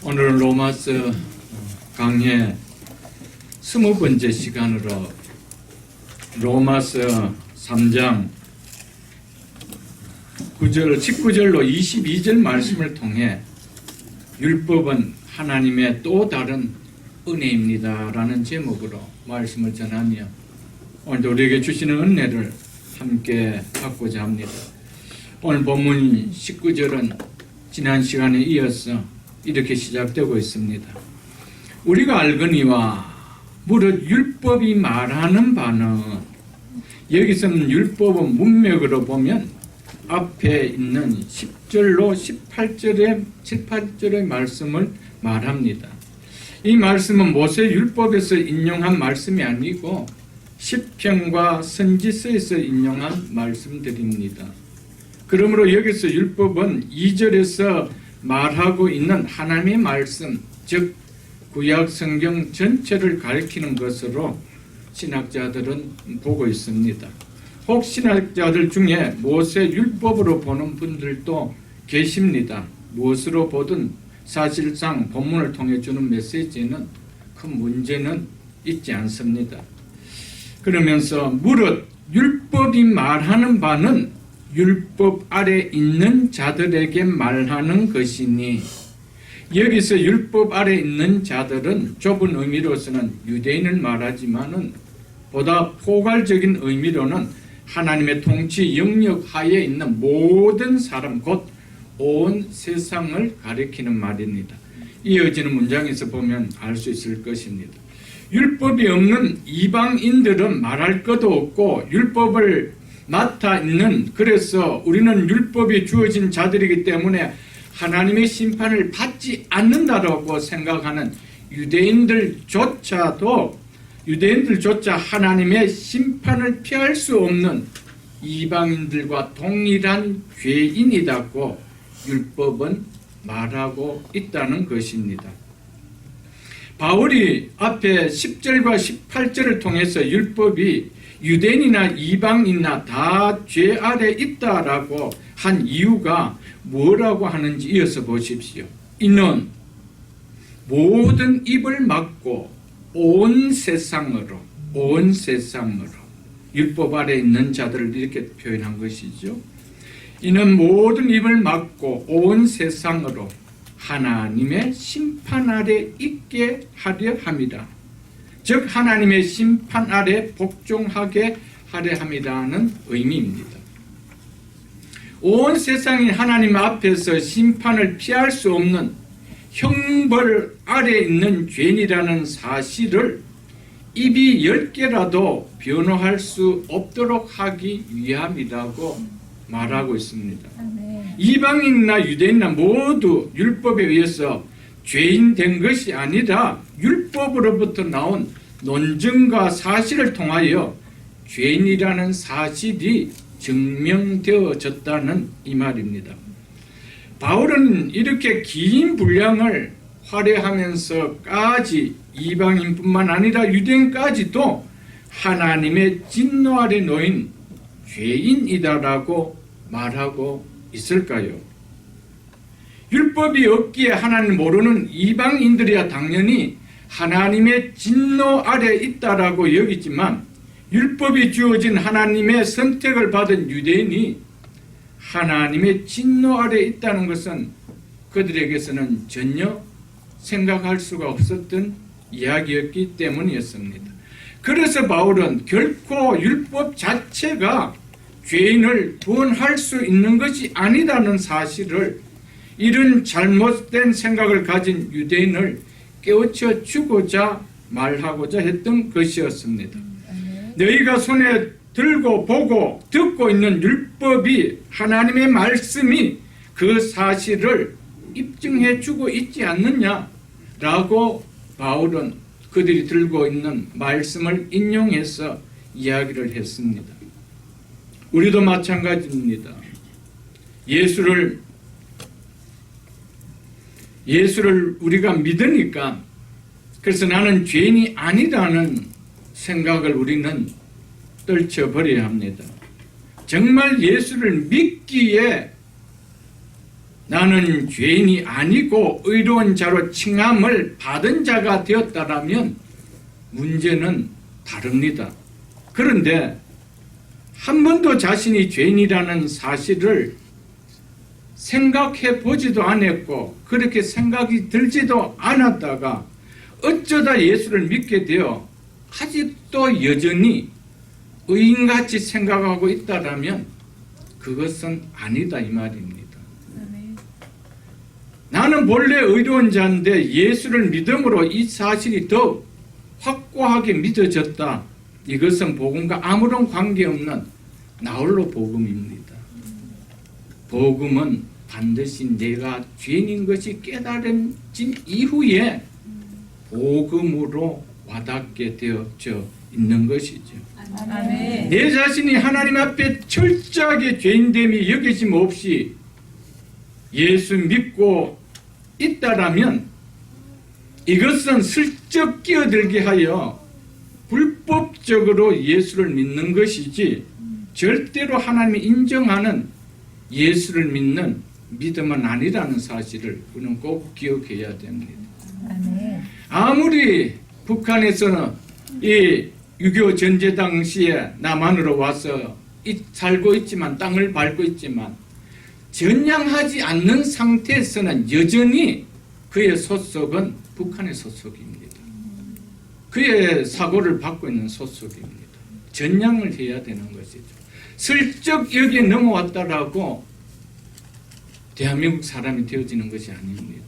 오늘은 로마서 강의 20번째 시간으로 로마서 3장 9절, 19절로 22절 말씀을 통해 율법은 하나님의 또 다른 은혜입니다 라는 제목으로 말씀을 전하며 오늘도 우리에게 주시는 은혜를 함께 받고자 합니다. 오늘 본문 19절은 지난 시간에 이어서 이렇게 시작되고 있습니다. 우리가 알거니와 무릇 율법이 말하는 바는, 여기서는 율법은 문맥으로 보면 앞에 있는 10절로 18절의 말씀을 말합니다. 이 말씀은 모세 율법에서 인용한 말씀이 아니고 시편과 선지서에서 인용한 말씀들입니다. 그러므로 여기서 율법은 2절에서 말하고 있는 하나님의 말씀, 즉 구약 성경 전체를 가리키는 것으로 신학자들은 보고 있습니다. 혹 신학자들 중에 모세 율법으로 보는 분들도 계십니다. 무엇으로 보든 사실상 본문을 통해 주는 메시지는 큰 문제는 있지 않습니다. 그러면서 무릇 율법이 말하는 바는 율법 아래 있는 자들에게 말하는 것이니, 여기서 율법 아래 있는 자들은 좁은 의미로서는 유대인을 말하지만은 보다 포괄적인 의미로는 하나님의 통치 영역 하에 있는 모든 사람, 곧 온 세상을 가리키는 말입니다. 이어지는 문장에서 보면 알 수 있을 것입니다. 율법이 없는 이방인들은 말할 것도 없고 율법을 맡아 있는, 그래서 우리는 율법이 주어진 자들이기 때문에 하나님의 심판을 받지 않는다라고 생각하는 유대인들조차 하나님의 심판을 피할 수 없는 이방인들과 동일한 죄인이라고 율법은 말하고 있다는 것입니다. 바울이 앞에 10절과 18절을 통해서 율법이 유대인이나 이방인이나 다 죄 아래 있다라고 한 이유가 뭐라고 하는지 이어서 보십시오. 이는 모든 입을 막고 온 세상으로 율법 아래 있는 자들을 이렇게 표현한 것이죠. 이는 모든 입을 막고 온 세상으로 하나님의 심판 아래 있게 하려 함이라. 즉 하나님의 심판 아래 복종하게 하려 함이라는 의미입니다. 온 세상이 하나님 앞에서 심판을 피할 수 없는 형벌 아래 있는 죄인이라는 사실을 입이 10개라도 변호할 수 없도록 하기 위함이라고 말하고 있습니다. 이방인이나 유대인이나 모두 율법에 의해서 죄인 된 것이 아니라 율법으로부터 나온 논증과 사실을 통하여 죄인이라는 사실이 증명되어졌다는 이 말입니다. 바울은 이렇게 긴 분량을 활용하면서까지 이방인뿐만 아니라 유대인까지도 하나님의 진노 아래 놓인 죄인이다라고 말하고 있을까요? 율법이 없기에 하나님 모르는 이방인들이야 당연히 하나님의 진노 아래 있다라고 여기지만, 율법이 주어진 하나님의 선택을 받은 유대인이 하나님의 진노 아래 있다는 것은 그들에게서는 전혀 생각할 수가 없었던 이야기였기 때문이었습니다. 그래서 바울은 결코 율법 자체가 죄인을 구원할 수 있는 것이 아니라는 사실을, 이런 잘못된 생각을 가진 유대인을 깨우쳐 주고자 말하고자 했던 것이었습니다. 너희가 손에 들고 보고 듣고 있는 율법이, 하나님의 말씀이 그 사실을 입증해 주고 있지 않느냐라고 바울은 그들이 들고 있는 말씀을 인용해서 이야기를 했습니다. 우리도 마찬가지입니다. 예수를 우리가 믿으니까, 그래서 나는 죄인이 아니라는 생각을 우리는 떨쳐버려야 합니다. 정말 예수를 믿기에 나는 죄인이 아니고 의로운 자로 칭함을 받은 자가 되었다라면 문제는 다릅니다. 그런데 한 번도 자신이 죄인이라는 사실을 생각해 보지도 않았고 그렇게 생각이 들지도 않았다가 어쩌다 예수를 믿게 되어 아직도 여전히 의인같이 생각하고 있다라면 그것은 아니다 이 말입니다. 나는 본래 의로운 자인데 예수를 믿음으로 이 사실이 더 확고하게 믿어졌다. 이것은 복음과 아무런 관계없는 나홀로 복음입니다. 복음은 반드시 내가 죄인인 것이 깨달은 이후에 복음으로 와닿게 되어져 있는 것이죠. 아멘. 내 자신이 하나님 앞에 철저하게 죄인됨이 여기심 없이 예수 믿고 있다라면 이것은 슬쩍 끼어들게 하여 불법적으로 예수를 믿는 것이지 절대로 하나님이 인정하는 예수를 믿는 믿음은 아니라는 사실을 우리는 꼭 기억해야 됩니다. 아멘. 아무리 북한에서는 이 6.25 전쟁 당시에 남한으로 와서 살고 있지만 땅을 밟고 있지만 전향하지 않는 상태에서는 여전히 그의 소속은 북한의 소속입니다. 그의 사고를 받고 있는 소속입니다. 전향을 해야 되는 것이죠. 슬쩍 여기에 넘어왔다라고 대한민국 사람이 되어지는 것이 아닙니다.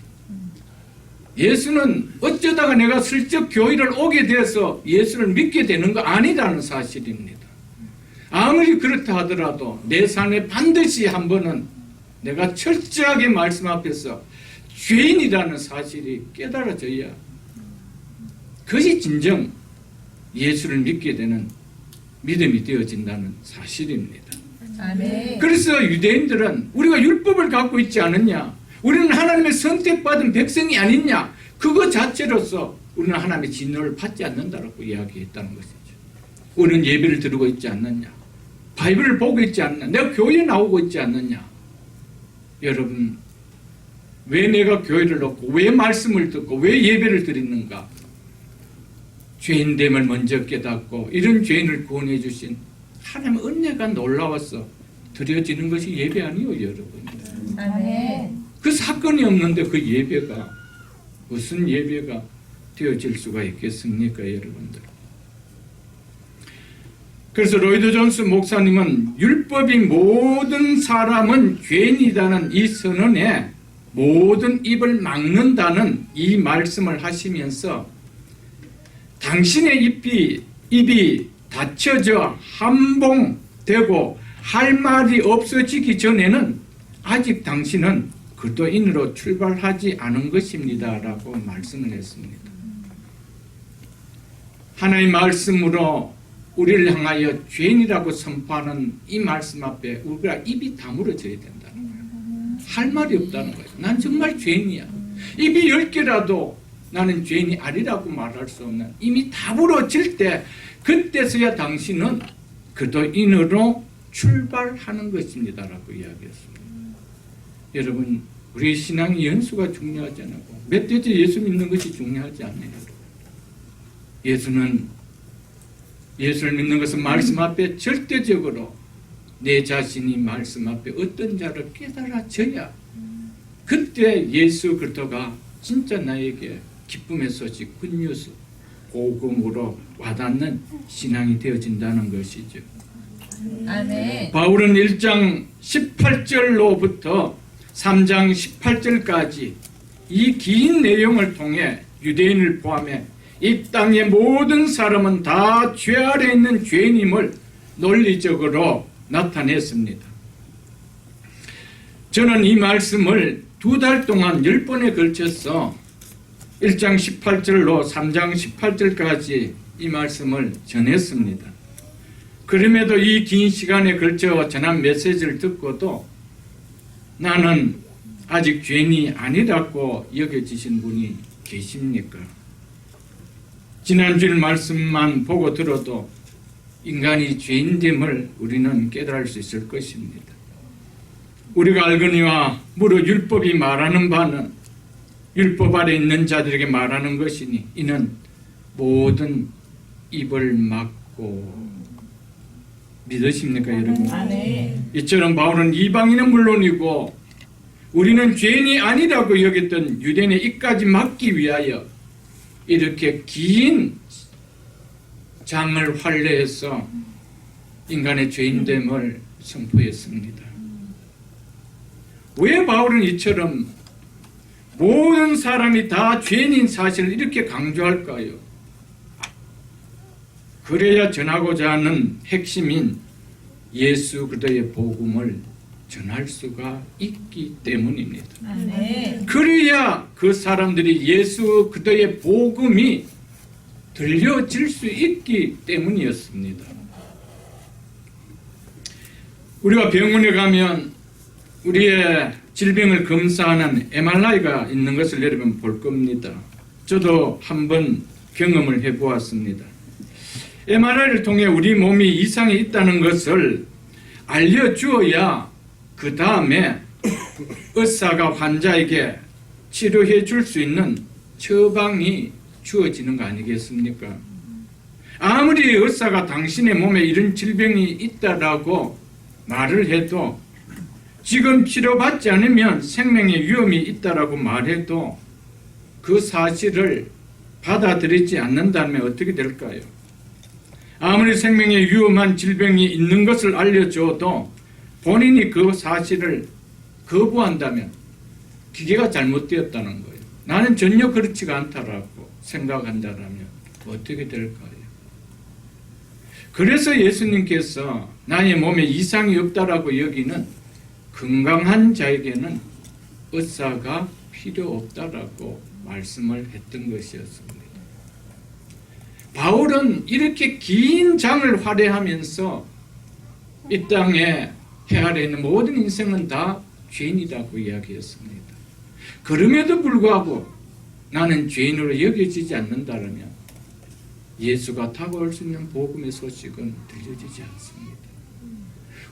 예수는 어쩌다가 내가 슬쩍 교회를 오게 돼서 예수를 믿게 되는 거 아니라는 사실입니다. 아무리 그렇다 하더라도 내 삶에 반드시 한 번은 내가 철저하게 말씀 앞에서 죄인이라는 사실이 깨달아져야 그것이 진정 예수를 믿게 되는 믿음이 되어진다는 사실입니다. 아멘. 그래서 유대인들은 우리가 율법을 갖고 있지 않느냐, 우리는 하나님의 선택받은 백성이 아니냐, 그거 자체로서 우리는 하나님의 진노를 받지 않는다라고 이야기했다는 것이죠. 우리는 예배를 드리고 있지 않느냐, 바이블을 보고 있지 않느냐, 내가 교회에 나오고 있지 않느냐. 여러분, 왜 내가 교회를 넣고 왜 말씀을 듣고 왜 예배를 드리는가? 죄인됨을 먼저 깨닫고 이런 죄인을 구원해 주신 하나님의 은혜가 놀라워서 드려지는 것이 예배 아니요 여러분. 아멘. 그 사건이 없는데 그 예배가 무슨 예배가 되어질 수가 있겠습니까 여러분들. 그래서 로이드 존스 목사님은 율법이 모든 사람은 죄인이라는 이 선언에 모든 입을 막는다는 이 말씀을 하시면서 당신의 입이 닫혀져 함봉되고 할 말이 없어지기 전에는 아직 당신은 그리스도인으로 출발하지 않은 것입니다 라고 말씀을 했습니다. 하나님의 말씀으로 우리를 향하여 죄인이라고 선포하는 이 말씀 앞에 우리가 입이 다물어져야 된다는 거예요. 할 말이 없다는 거예요. 난 정말 죄인이야. 입이 10개라도 나는 죄인이 아니라고 말할 수 없는, 이미 다물어질 때 그때서야 당신은 그리스도인으로 출발하는 것입니다 라고 이야기했습니다. 여러분, 우리 신앙의 연수가 중요하지 않고 멧돼지 예수 믿는 것이 중요하지 않아요. 예수를 믿는 것은 말씀 앞에 절대적으로 내 자신이 말씀 앞에 어떤 자를 깨달아져야 그때 예수 그리스도가 진짜 나에게 기쁨의 소식, 굿뉴스, 복음으로 와닿는 신앙이 되어진다는 것이죠. 아멘. 바울은 1장 18절로부터 3장 18절까지 이 긴 내용을 통해 유대인을 포함해 이 땅의 모든 사람은 다 죄 아래 있는 죄인임을 논리적으로 나타냈습니다. 저는 이 말씀을 2달 동안 10번에 걸쳐서 1장 18절로 3장 18절까지 이 말씀을 전했습니다. 그럼에도 이 긴 시간에 걸쳐 전한 메시지를 듣고도 나는 아직 죄인이 아니라고 여겨지신 분이 계십니까? 지난주일 말씀만 보고 들어도 인간이 죄인됨을 우리는 깨달을 수 있을 것입니다. 우리가 알거니와 무릇 율법이 말하는 바는 율법 아래 있는 자들에게 말하는 것이니 이는 모든 입을 막고 믿으십니까 여러분? 아멘. 이처럼 바울은 이방인은 물론이고 우리는 죄인이 아니라고 여겼던 유대인의 입까지 막기 위하여 이렇게 긴 장을 활례해서 인간의 죄인됨을 선포했습니다. 왜 바울은 이처럼 모든 사람이 다 죄인인 사실을 이렇게 강조할까요? 그래야 전하고자 하는 핵심인 예수 그리스도의 복음을 전할 수가 있기 때문입니다. 아멘. 그래야 그 사람들이 예수 그리스도의 복음이 들려질 수 있기 때문이었습니다. 우리가 병원에 가면 우리의 질병을 검사하는 MRI가 있는 것을 여러분 볼 겁니다. 저도 한번 경험을 해보았습니다. MRI를 통해 우리 몸이 이상이 있다는 것을 알려주어야 그 다음에 의사가 환자에게 치료해 줄 수 있는 처방이 주어지는 거 아니겠습니까? 아무리 의사가 당신의 몸에 이런 질병이 있다라고 말을 해도 지금 치료받지 않으면 생명의 위험이 있다라고 말해도 그 사실을 받아들이지 않는다면 어떻게 될까요? 아무리 생명에 위험한 질병이 있는 것을 알려줘도 본인이 그 사실을 거부한다면 기계가 잘못되었다는 거예요. 나는 전혀 그렇지가 않다라고 생각한다면 어떻게 될까요? 그래서 예수님께서 나의 몸에 이상이 없다라고 여기는 건강한 자에게는 의사가 필요 없다라고 말씀을 했던 것이었습니다. 바울은 이렇게 긴 장을 활애하면서 이 땅에 헤아려 있는 모든 인생은 다 죄인이라고 이야기했습니다. 그럼에도 불구하고 나는 죄인으로 여겨지지 않는다면 예수가 다가올 수 있는 복음의 소식은 들려지지 않습니다.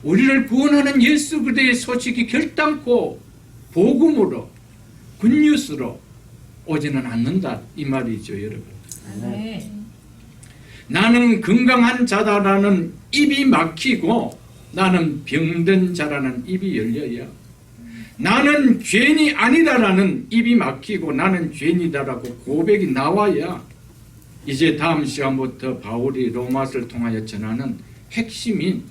우리를 구원하는 예수 그리스도의 소식이 결단코 복음으로 굿뉴스로 오지는 않는다 이 말이죠 여러분. 아멘. 나는 건강한 자다라는 입이 막히고 나는 병든 자라는 입이 열려야 나는 죄인이 아니다라는 입이 막히고 나는 죄인이다라고 고백이 나와야 이제 다음 시간부터 바울이 로마서를 통하여 전하는 핵심인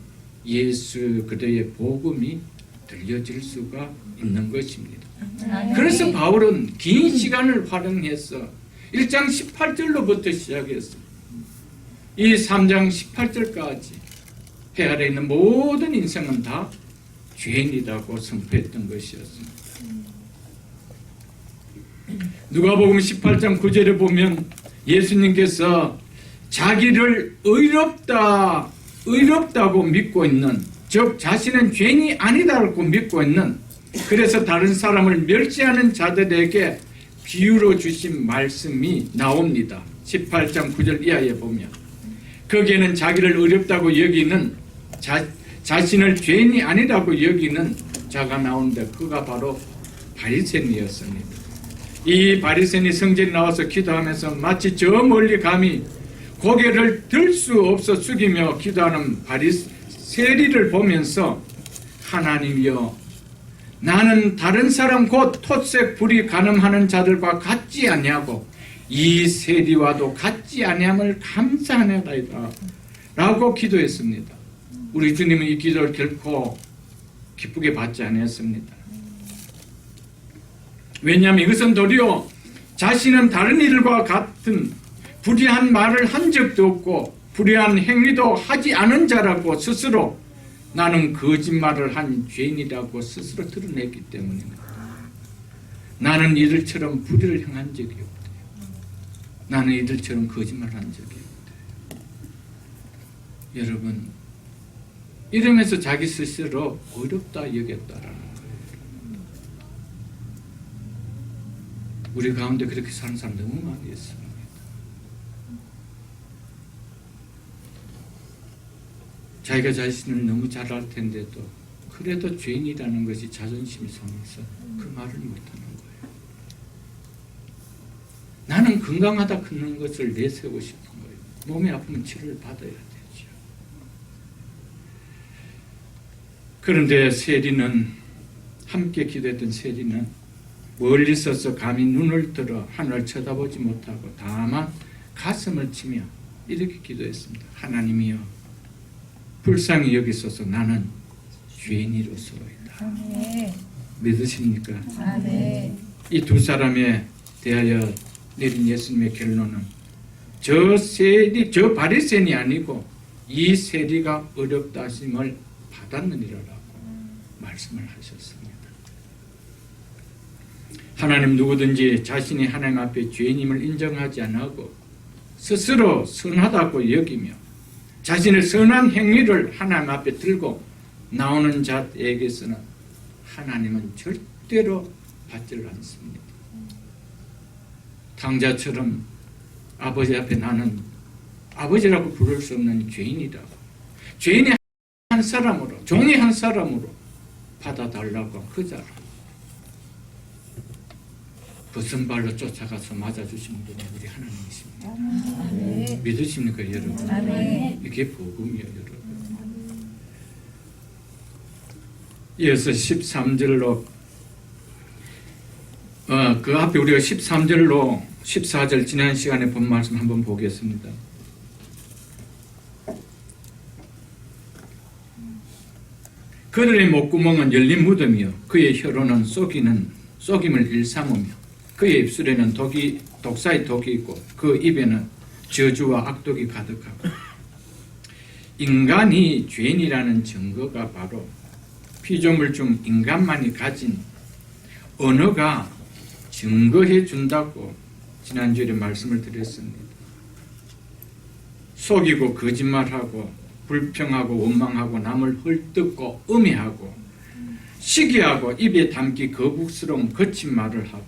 예수 그리스도의 복음이 들려질 수가 있는 것입니다. 아멘. 그래서 바울은 긴 시간을 활용해서 1장 18절로부터 시작했습니다. 이 3장 18절까지 헤아려 있는 모든 인생은 다 죄인이라고 선포했던 것이었습니다. 누가복음 18장 9절에 보면 예수님께서 자기를 의롭다고 믿고 있는, 즉 자신은 죄인이 아니다라고 믿고 있는, 그래서 다른 사람을 멸시하는 자들에게 비유로 주신 말씀이 나옵니다. 18장 9절 이하에 보면 거기에는 자기를 의롭다고 여기는 자신을 죄인이 아니라고 여기는 자가 나오는데 그가 바로 바리새인이었습니다. 이 바리새인이 성전에 나와서 기도하면서 마치 저 멀리 감히 고개를 들 수 없어 숙이며 기도하는 세리를 보면서 하나님이여 나는 다른 사람 곧 톳색 불이 가늠하는 자들과 같지 아니하고 이 세리와도 같지 아니함을 감사하나이다 라고 기도했습니다. 우리 주님은 이 기도를 결코 기쁘게 받지 않았습니다. 왜냐하면 이것은 도리어 자신은 다른 이들과 같은 불의한 말을 한 적도 없고 불의한 행위도 하지 않은 자라고 스스로 나는 거짓말을 한 죄인이라고 스스로 드러냈기 때문입니다. 나는 이들처럼 불의를 행한 적이 없대요. 나는 이들처럼 거짓말한 적이 없대요. 여러분, 이러면서 자기 스스로 어렵다 여겼다라는 거예요. 우리 가운데 그렇게 사는 사람 너무 많이 있습니다. 자기가 자신을 너무 잘 알 텐데도 그래도 죄인이라는 것이 자존심이 상해서 그 말을 못하는 거예요. 나는 건강하다 걷는 것을 내세우고 싶은 거예요. 몸이 아프면 치료를 받아야 되죠. 그런데 세리는, 함께 기도했던 세리는 멀리 서서 감히 눈을 들어 하늘을 쳐다보지 못하고 다만 가슴을 치며 이렇게 기도했습니다. 하나님이여, 불쌍히 여기소서. 나는 죄인이로소이다. 아멘. 믿으십니까? 아멘. 이 두 사람에 대하여 내린 예수님의 결론은 저 세리, 저 바리새인이 아니고 이 세리가 어렵다 하심을 받았느니라라고 말씀을 하셨습니다. 하나님, 누구든지 자신이 하나님 앞에 죄인임을 인정하지 않고 스스로 선하다고 여기며 자신의 선한 행위를 하나님 앞에 들고 나오는 자에게서는 하나님은 절대로 받지를 않습니다. 탕자처럼 아버지 앞에 나는 아버지라고 부를 수 없는 죄인이라고, 죄인의 한 사람으로, 종의 한 사람으로 받아달라고 그자로 벗은발로 쫓아가서 맞아주시는 분이 우리 하나님이십니다. 아멘. 믿으십니까, 여러분? 아멘. 이게 복음이에요, 여러분. 이어서 13절로 그 앞에 우리가 13절로 14절 지난 시간에 본 말씀 한번 보겠습니다. 그들의 목구멍은 열린 무덤이요 그의 혀로는 쏘김을 일삼으며 그의 입술에는 독사의 독이 있고 그 입에는 저주와 악독이 가득하고 인간이 죄인이라는 증거가 바로 피조물 중 인간만이 가진 언어가 증거해 준다고 지난주에 말씀을 드렸습니다. 속이고 거짓말하고 불평하고 원망하고 남을 헐뜯고 음해하고 시기하고 입에 담기 거북스러운 거친 말을 하고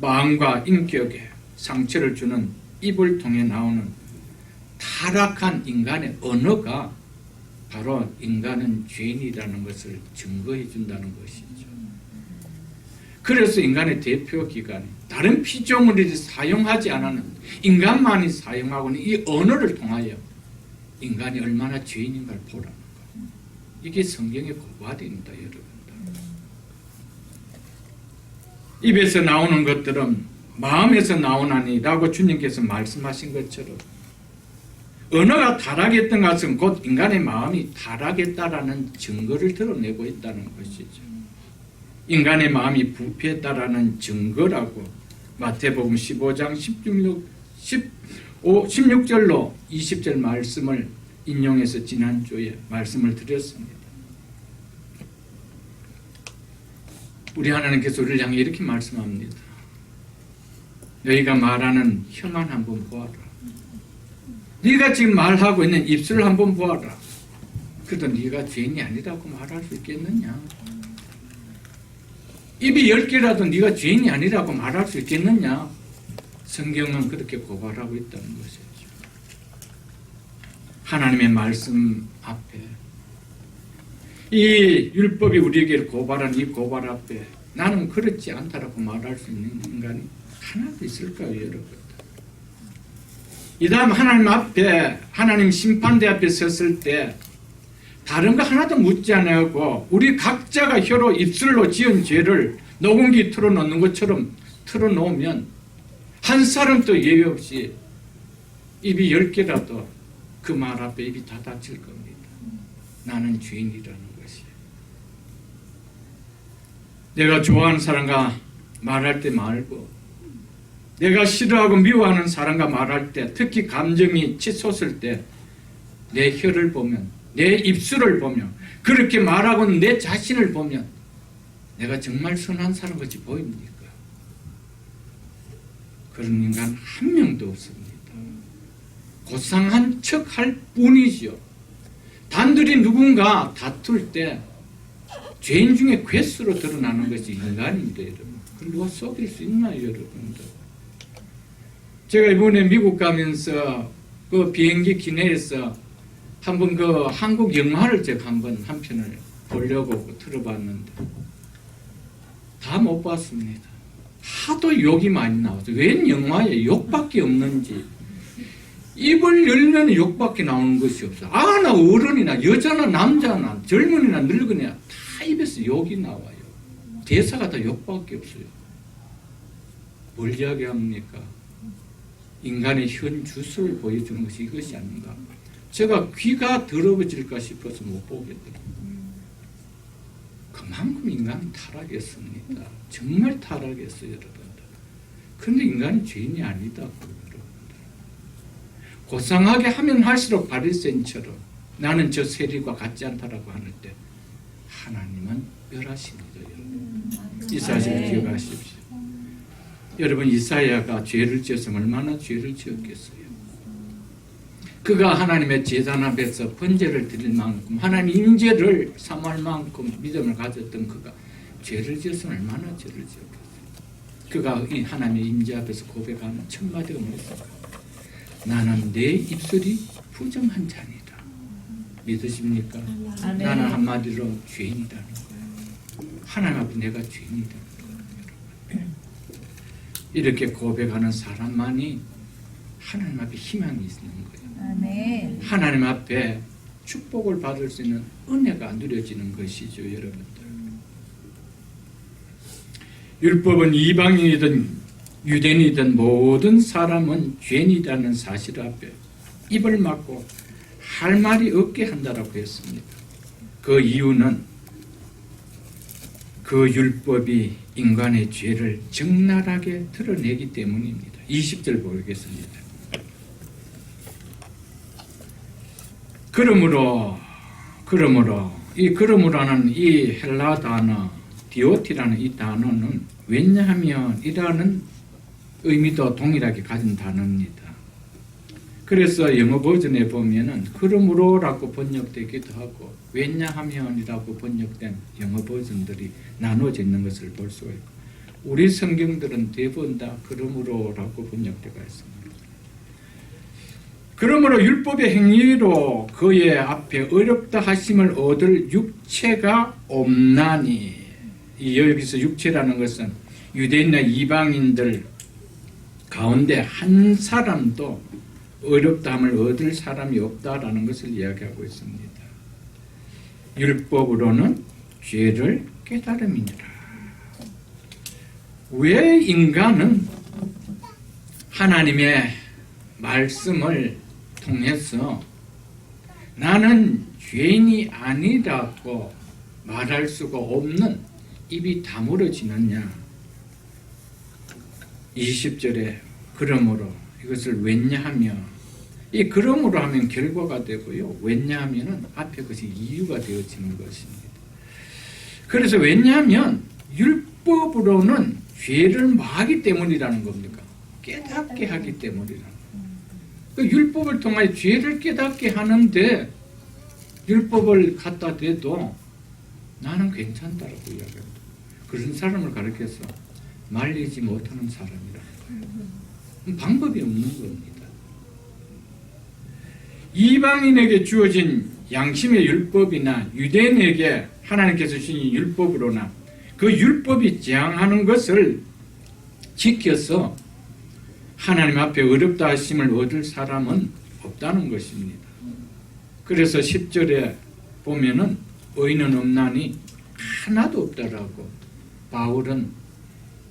마음과 인격에 상처를 주는 입을 통해 나오는 타락한 인간의 언어가 바로 인간은 죄인이라는 것을 증거해 준다는 것이죠. 그래서 인간의 대표 기관이 다른 피조물이 사용하지 않는 인간만이 사용하고 있는 이 언어를 통하여 인간이 얼마나 죄인인가를 보라는 거예요. 이게 성경의 고발입니다, 여러분들. 입에서 나오는 것들은 마음에서 나오나니라고 주님께서 말씀하신 것처럼 언어가 타락했던 것은 곧 인간의 마음이 타락했다라는 증거를 드러내고 있다는 것이죠. 인간의 마음이 부패했다라는 증거라고 마태복음 15장 16절로 20절 말씀을 인용해서 지난주에 말씀을 드렸습니다. 우리 하나님께서 우리를 향해 이렇게 말씀합니다. 너희가 말하는 혀만 한번 보아라. 네가 지금 말하고 있는 입술을 한번 보아라. 그래도 네가 죄인이 아니라고 말할 수 있겠느냐? 입이 10개라도 네가 죄인이 아니라고 말할 수 있겠느냐? 성경은 그렇게 고발하고 있다는 것이죠. 하나님의 말씀 앞에 이 율법이 우리에게 고발한 이 고발 앞에 나는 그렇지 않다라고 말할 수 있는 인간이 하나도 있을까요, 여러분? 이 다음 하나님 앞에, 하나님 심판대 앞에 섰을 때 다른 거 하나도 묻지 않고 우리 각자가 혀로 입술로 지은 죄를 녹음기 틀어놓는 것처럼 틀어놓으면 한 사람도 예외 없이 입이 10개라도 그 말 앞에 입이 다 닫힐 겁니다. 나는 죄인이라는 것이에요. 내가 좋아하는 사람과 말할 때 말고 내가 싫어하고 미워하는 사람과 말할 때 특히 감정이 치솟을 때 내 혀를 보면 내 입술을 보면 그렇게 말하고 내 자신을 보면 내가 정말 선한 사람 같이 보입니까? 그런 인간 한 명도 없습니다. 고상한 척 할 뿐이지요. 단둘이 누군가 다툴 때 죄인 중에 괴수로 드러나는 것이 인간입니다, 여러분. 그걸 누가 속일 수 있나요, 여러분들? 제가 이번에 미국 가면서 그 비행기 기내에서 한번 그 한국 영화를 제가 한 편을 보려고 틀어봤는데 다 못 봤습니다. 하도 욕이 많이 나와서 웬 영화에 욕밖에 없는지 입을 열면 욕밖에 나오는 것이 없어. 아나 어른이나 여자나 남자나 젊은이나 늙은이나 다 입에서 욕이 나와요. 대사가 다 욕밖에 없어요. 뭘 이야기합니까? 인간의 현 주소를 보여주는 것이 이것이 아닌가. 제가 귀가 더러워질까 싶어서 못 보겠더라고요. 그만큼 인간이 타락했습니다. 정말 타락했어요, 여러분들. 그런데 인간이 죄인이 아니다, 여러분들. 고상하게 하면 할수록 바리새인처럼 나는 저 세리와 같지 않다라고 하는 때 하나님은 멸하십니다, 여러분. 이 사실을 기억하십시오. 여러분, 이사야가 죄를 지어서 얼마나 죄를 지었겠어요. 그가 하나님의 제단 앞에서 번제를 드릴 만큼 하나님 임재를 사모할 만큼 믿음을 가졌던 그가 죄를 지어서 얼마나 죄를 지었겠어요. 그가 이 하나님의 임재 앞에서 고백하는 첫 마디가 뭐였을까? 나는 내 입술이 부정한 자니다. 믿으십니까? 아멘. 나는 한마디로 죄인이라는 거예요. 하나님 앞에 내가 죄인이라는 거예요. 이렇게 고백하는 사람만이 하나님 앞에 희망이 있는 거예요. 아멘. 하나님 앞에 축복을 받을 수 있는 은혜가 누려지는 것이죠, 여러분들. 율법은 이방인이든 유대인이든 모든 사람은 죄인이라는 사실 앞에 입을 막고 할 말이 없게 한다라고 했습니다. 그 이유는 그 율법이 인간의 죄를 적나라하게 드러내기 때문입니다. 20절 보겠습니다. 그러므로라는 이 헬라 단어 디오티라는 이 단어는 왜냐하면이라는 의미도 동일하게 가진 단어입니다. 그래서 영어 버전에 보면은 그러므로라고 번역되기도 하고 왜냐하면이라고 번역된 영어 버전들이 나눠져 있는 것을 볼 수가 있고 우리 성경들은 대부분 다 그러므로라고 번역되어 있습니다. 그러므로 율법의 행위로 그의 앞에 어렵다 하심을 얻을 육체가 없나니 여기서 육체라는 것은 유대인이나 이방인들 가운데 한 사람도 어렵다함을 얻을 사람이 없다라는 것을 이야기하고 있습니다. 율법으로는 죄를 깨달음이니라. 왜 인간은 하나님의 말씀을 통해서 나는 죄인이 아니라고 말할 수가 없는 입이 다물어지느냐. 20절에 그러므로 이것을 왜냐하며 이 그러므로 하면 결과가 되고요. 왜냐하면은 앞에 것이 이유가 되어지는 것입니다. 그래서 왜냐하면 율법으로는 죄를 마하기 때문이라는 겁니까? 깨닫게 하기 때문이라는 거예요. 그 율법을 통하여 죄를 깨닫게 하는데 율법을 갖다 대도 나는 괜찮다라고 이야기합니다. 그런 사람을 가르쳐서 말리지 못하는 사람이라는 거예요. 방법이 없는 겁니다. 이방인에게 주어진 양심의 율법이나 유대인에게 하나님께서 주신 율법으로나 그 율법이 지향하는 것을 지켜서 하나님 앞에 어렵다 하심을 얻을 사람은 없다는 것입니다. 그래서 10절에 보면은 의인은 없나니 하나도 없다라고 바울은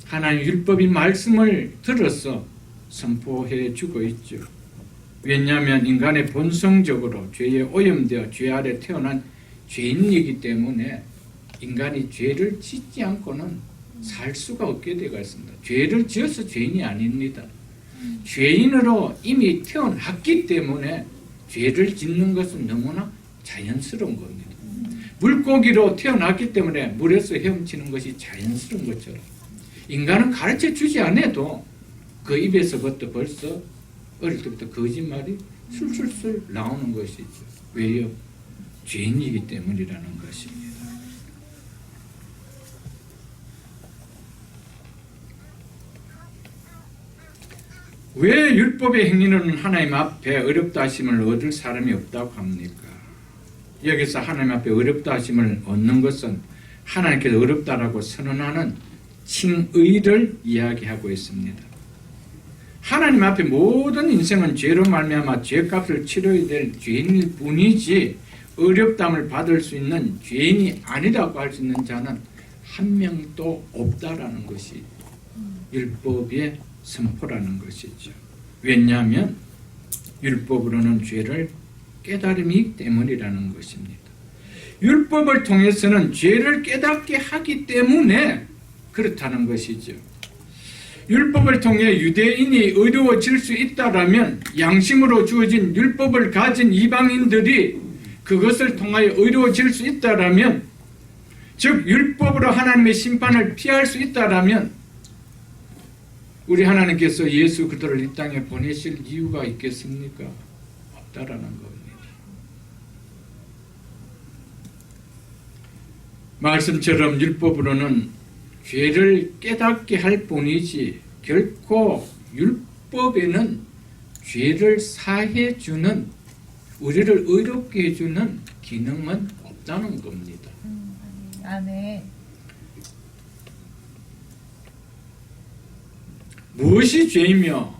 하나님 율법의 말씀을 들어서 선포해 주고 있죠. 왜냐하면 인간의 본성적으로 죄에 오염되어 죄 아래 태어난 죄인이기 때문에 인간이 죄를 짓지 않고는 살 수가 없게 되어 있습니다. 죄를 지어서 죄인이 아닙니다. 죄인으로 이미 태어났기 때문에 죄를 짓는 것은 너무나 자연스러운 겁니다. 물고기로 태어났기 때문에 물에서 헤엄치는 것이 자연스러운 것처럼 인간은 가르쳐 주지 않아도 그 입에서부터 벌써 어릴 때부터 거짓말이 술술술 나오는 것이죠. 왜요? 죄인이기 때문이라는 것입니다. 왜 율법의 행위는 하나님 앞에 어렵다 하심을 얻을 사람이 없다고 합니까? 여기서 하나님 앞에 어렵다 하심을 얻는 것은 하나님께서 어렵다라고 선언하는 칭의를 이야기하고 있습니다. 하나님 앞에 모든 인생은 죄로 말미암아 죄값을 치러야 될 죄인일 뿐이지 어렵담을 받을 수 있는 죄인이 아니라고 할 수 있는 자는 한 명도 없다라는 것이 율법의 선포라는 것이죠. 왜냐하면 율법으로는 죄를 깨달음이 때문이라는 것입니다. 율법을 통해서는 죄를 깨닫게 하기 때문에 그렇다는 것이죠. 율법을 통해 유대인이 의로워질 수 있다라면 양심으로 주어진 율법을 가진 이방인들이 그것을 통하여 의로워질 수 있다라면, 즉 율법으로 하나님의 심판을 피할 수 있다라면 우리 하나님께서 예수 그리스도를 이 땅에 보내실 이유가 있겠습니까? 없다라는 겁니다. 말씀처럼 율법으로는 죄를 깨닫게 할 뿐이지 결코 율법에는 죄를 사해주는, 우리를 의롭게 해주는 기능은 없다는 겁니다. 아멘. 무엇이 죄이며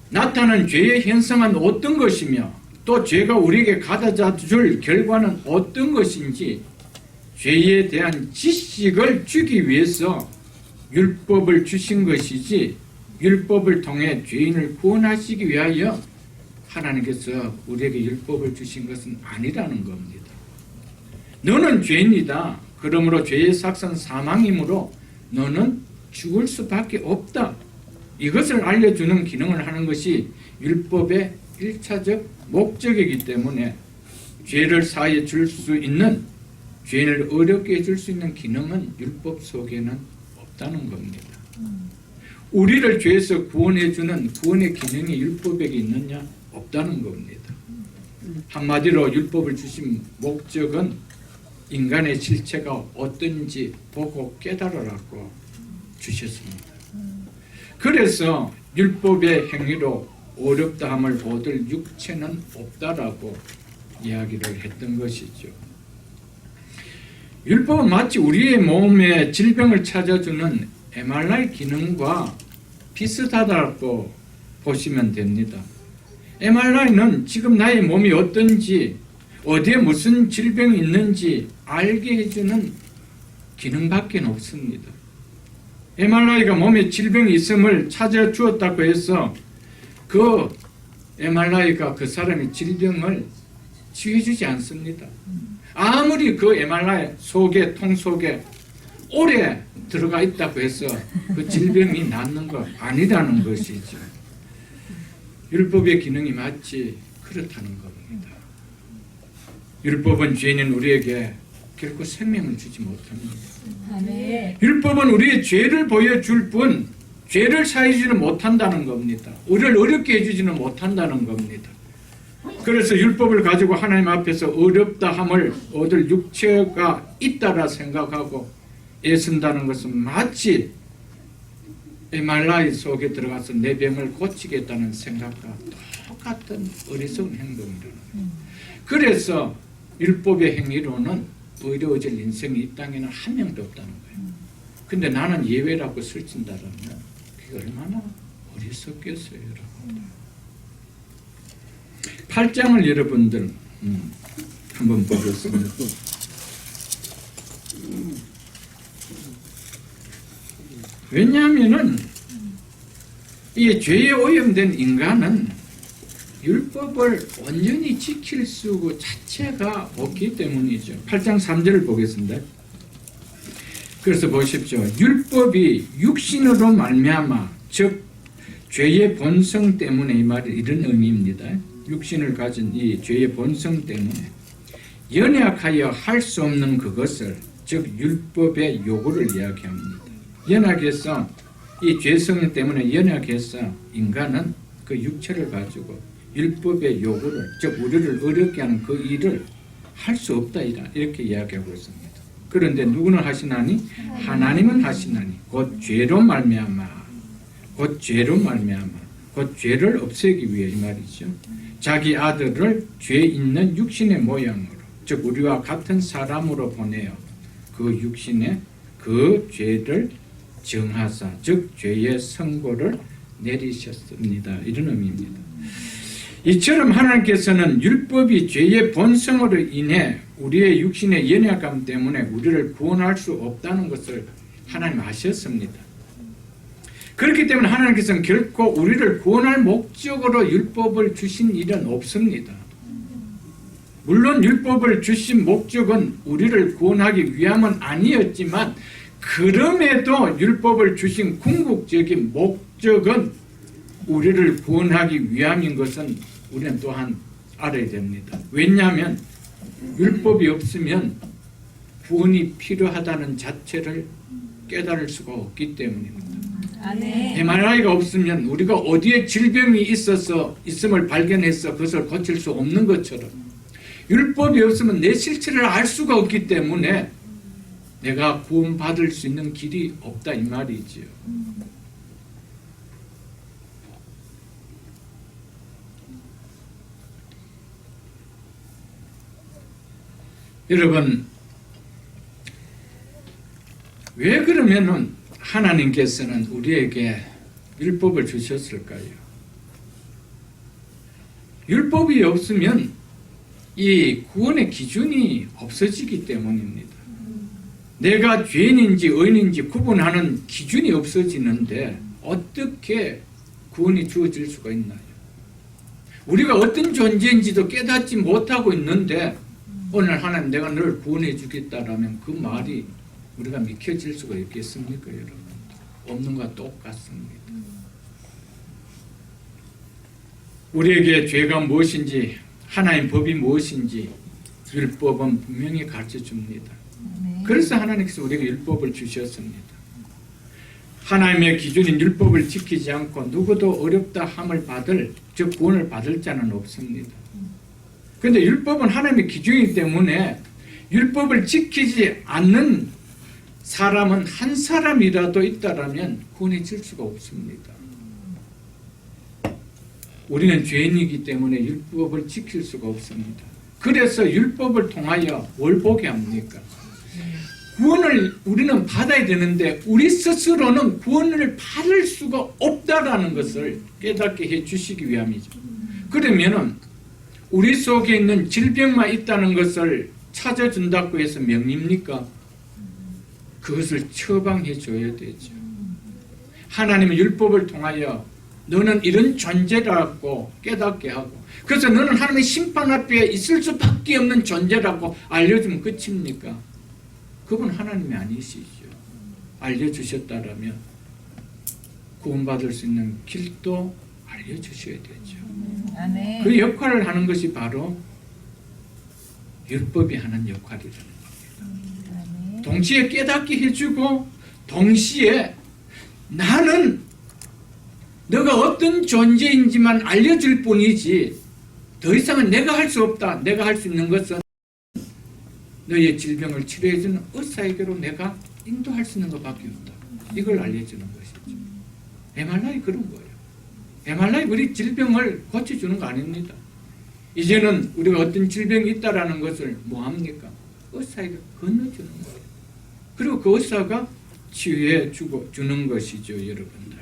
나타난 죄의 현상은 어떤 것이며 또 죄가 우리에게 가져다 줄 결과는 어떤 것인지 죄에 대한 지식을 주기 위해서 율법을 주신 것이지 율법을 통해 죄인을 구원하시기 위하여 하나님께서 우리에게 율법을 주신 것은 아니라는 겁니다. 너는 죄인이다. 그러므로 죄의 삭은 사망이므로 너는 죽을 수밖에 없다. 이것을 알려주는 기능을 하는 것이 율법의 1차적 목적이기 때문에 죄를 사해 줄 수 있는, 죄인을 어렵게 해줄 수 있는 기능은 율법 속에는 없다는 겁니다. 우리를 죄에서 구원해주는 구원의 기능이 율법에게 있느냐? 없다는 겁니다. 한마디로 율법을 주신 목적은 인간의 실체가 어떤지 보고 깨달으라고 주셨습니다. 그래서 율법의 행위로 어렵다 함을 얻을 육체는 없다라고 이야기를 했던 것이죠. 율법은 마치 우리의 몸에 질병을 찾아주는 MRI 기능과 비슷하다고 보시면 됩니다. MRI는 지금 나의 몸이 어떤지, 어디에 무슨 질병이 있는지 알게 해주는 기능밖에 없습니다. MRI가 몸에 질병이 있음을 찾아주었다고 해서 그 MRI가 그 사람의 질병을 치유해주지 않습니다. 아무리 그 MRI 속에, 통 속에 오래 들어가 있다고 해서 그 질병이 낫는 거 아니라는 것이죠. 율법의 기능이 마치 그렇다는 겁니다. 율법은 죄인인 우리에게 결코 생명을 주지 못합니다. 아멘. 율법은 우리의 죄를 보여줄 뿐 죄를 사해주지는 못한다는 겁니다. 우리를 어렵게 해주지는 못한다는 겁니다. 그래서 율법을 가지고 하나님 앞에서 어렵다 함을 얻을 육체가 있다라 생각하고 애쓴다는 것은 마치 MRI 속에 들어가서 내 병을 고치겠다는 생각과 똑같은 어리석은 행동이라는 거예요. 그래서 율법의 행위로는 의로워질 인생이 이 땅에는 한 명도 없다는 거예요. 근데 나는 예외라고 설친다면 그게 얼마나 어리석겠어요, 여러분. 8장을 여러분들 한번 보겠습니다. 왜냐하면은 이 죄에 오염된 인간은 율법을 온전히 지킬 수 자체가 없기 때문이죠. 8장 3절을 보겠습니다. 그래서 보십시오. 율법이 육신으로 말미암아, 즉 죄의 본성 때문에, 이 말은 이런 의미입니다. 육신을 가진 이 죄의 본성 때문에 연약하여 할 수 없는 그것을, 즉 율법의 요구를 이야기합니다. 연약해서, 이 죄성 때문에 연약해서 인간은 그 육체를 가지고 율법의 요구를, 즉 우리를 어렵게 하는 그 일을 할 수 없다, 이렇게 이야기하고 있습니다. 그런데 누구는 하시나니? 하나님은 하시나니 곧 죄로 말미암아, 곧 죄로 말미암아, 곧 죄를 없애기 위해, 이 말이죠. 자기 아들을 죄 있는 육신의 모양으로, 즉 우리와 같은 사람으로 보내어 그 육신에 그 죄를 정하사 즉 죄의 선고를 내리셨습니다. 이런 의미입니다. 이처럼 하나님께서는 율법이 죄의 본성으로 인해 우리의 육신의 연약함 때문에 우리를 구원할 수 없다는 것을 하나님 아셨습니다. 그렇기 때문에 하나님께서는 결코 우리를 구원할 목적으로 율법을 주신 일은 없습니다. 물론 율법을 주신 목적은 우리를 구원하기 위함은 아니었지만 그럼에도 율법을 주신 궁극적인 목적은 우리를 구원하기 위함인 것은 우리는 또한 알아야 됩니다. 왜냐하면 율법이 없으면 구원이 필요하다는 자체를 깨달을 수가 없기 때문입니다. MRI가 없으면 우리가 어디에 질병이 있음을 발견해서 그것을 고칠 수 없는 것처럼 율법이 없으면 내 실체를 알 수가 없기 때문에 내가 구원받을 수 있는 길이 없다 이 말이지요. 여러분, 왜 그러면은 하나님께서는 우리에게 율법을 주셨을까요? 율법이 없으면 이 구원의 기준이 없어지기 때문입니다. 내가 죄인인지 의인인지 구분하는 기준이 없어지는데 어떻게 구원이 주어질 수가 있나요? 우리가 어떤 존재인지도 깨닫지 못하고 있는데 오늘 하나님 내가 너를 구원해 주겠다라면 그 말이 우리가 믿겨질 수가 있겠습니까, 여러분? 없는 것과 똑같습니다. 우리에게 죄가 무엇인지 하나님 법이 무엇인지 율법은 분명히 가르쳐 줍니다. 그래서 하나님께서 우리에게 율법을 주셨습니다. 하나님의 기준인 율법을 지키지 않고 누구도 어렵다 함을 받을 즉 구원을 받을 자는 없습니다. 그런데 율법은 하나님의 기준이기 때문에 율법을 지키지 않는 사람은 한 사람이라도 있다라면 구원해질 수가 없습니다. 우리는 죄인이기 때문에 율법을 지킬 수가 없습니다. 그래서 율법을 통하여 뭘 보게 합니까? 구원을 우리는 받아야 되는데 우리 스스로는 구원을 받을 수가 없다라는 것을 깨닫게 해주시기 위함이죠. 그러면은 우리 속에 있는 질병만 있다는 것을 찾아준다고 해서 명입니까? 그것을 처방해 줘야 되죠. 하나님의 율법을 통하여 너는 이런 존재라고 깨닫게 하고 그래서 너는 하나님의 심판 앞에 있을 수밖에 없는 존재라고 알려주면 끝입니까? 그분 하나님이 아니시죠. 알려주셨다라면 구원받을 수 있는 길도 알려주셔야 되죠. 그 역할을 하는 것이 바로 율법이 하는 역할이라는 겁니다. 동시에 깨닫게 해주고 동시에 나는 너가 어떤 존재인지만 알려줄 뿐이지 더 이상은 내가 할 수 없다. 내가 할 수 있는 것은 너의 질병을 치료해주는 의사에게로 내가 인도할 수 있는 것밖에 없다. 이걸 알려주는 것이죠. MRI 그런 거예요. MRI 우리 질병을 고쳐주는 거 아닙니다. 이제는 우리가 어떤 질병이 있다라는 것을 뭐합니까? 의사에게 건너주는 거예요. 그리고 그 의사가 치유해 주는 것이죠, 여러분들.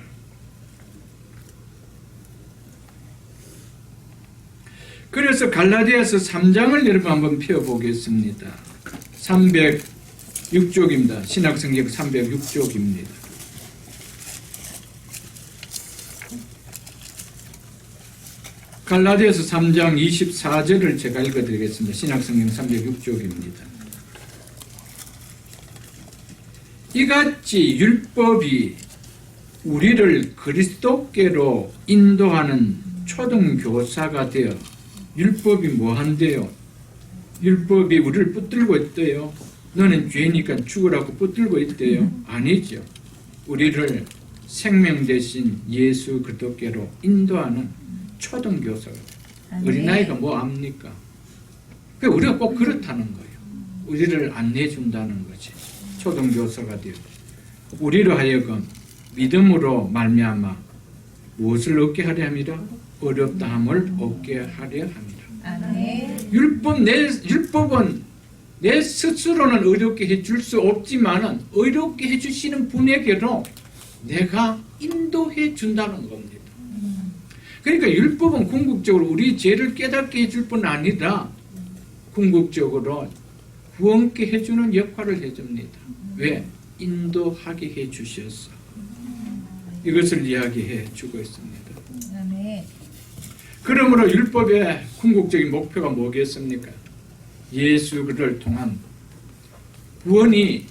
그래서 갈라디아서 3장을 여러분 한번 펴보겠습니다. 306쪽입니다. 신약성경 306쪽입니다. 갈라디아서 3장 24절을 제가 읽어드리겠습니다. 신약성경 306쪽입니다. 이같이 율법이 우리를 그리스도께로 인도하는 초등교사가 되어 율법이 뭐한대요? 율법이 우리를 붙들고 있대요. 너는 죄니까 죽으라고 붙들고 있대요. 아니죠. 우리를 생명 대신 예수 그리스도께로 인도하는 초등교사가 어린아이가 뭐 압니까? 우리가 꼭 그렇다는 거예요. 우리를 안내해준다는 거지. 초등교사가 되어 우리로 하여금 믿음으로 말미암아 무엇을 얻게 하려 함이라? 어렵다함을 얻게 하려 함이라. 아멘. 율법은 내 스스로는 의롭게 해줄 수 없지만은 의롭게 해주시는 분에게로 내가 인도해 준다는 겁니다. 그러니까 율법은 궁극적으로 우리 죄를 깨닫게 해줄 뿐 아니라 궁극적으로 구원케 해주는 역할을 해줍니다. 왜? 인도하게 해주셔서 이것을 이야기해 주고 있습니다. 아멘. 그러므로 율법의 궁극적인 목표가 뭐겠습니까? 예수를 통한 구원이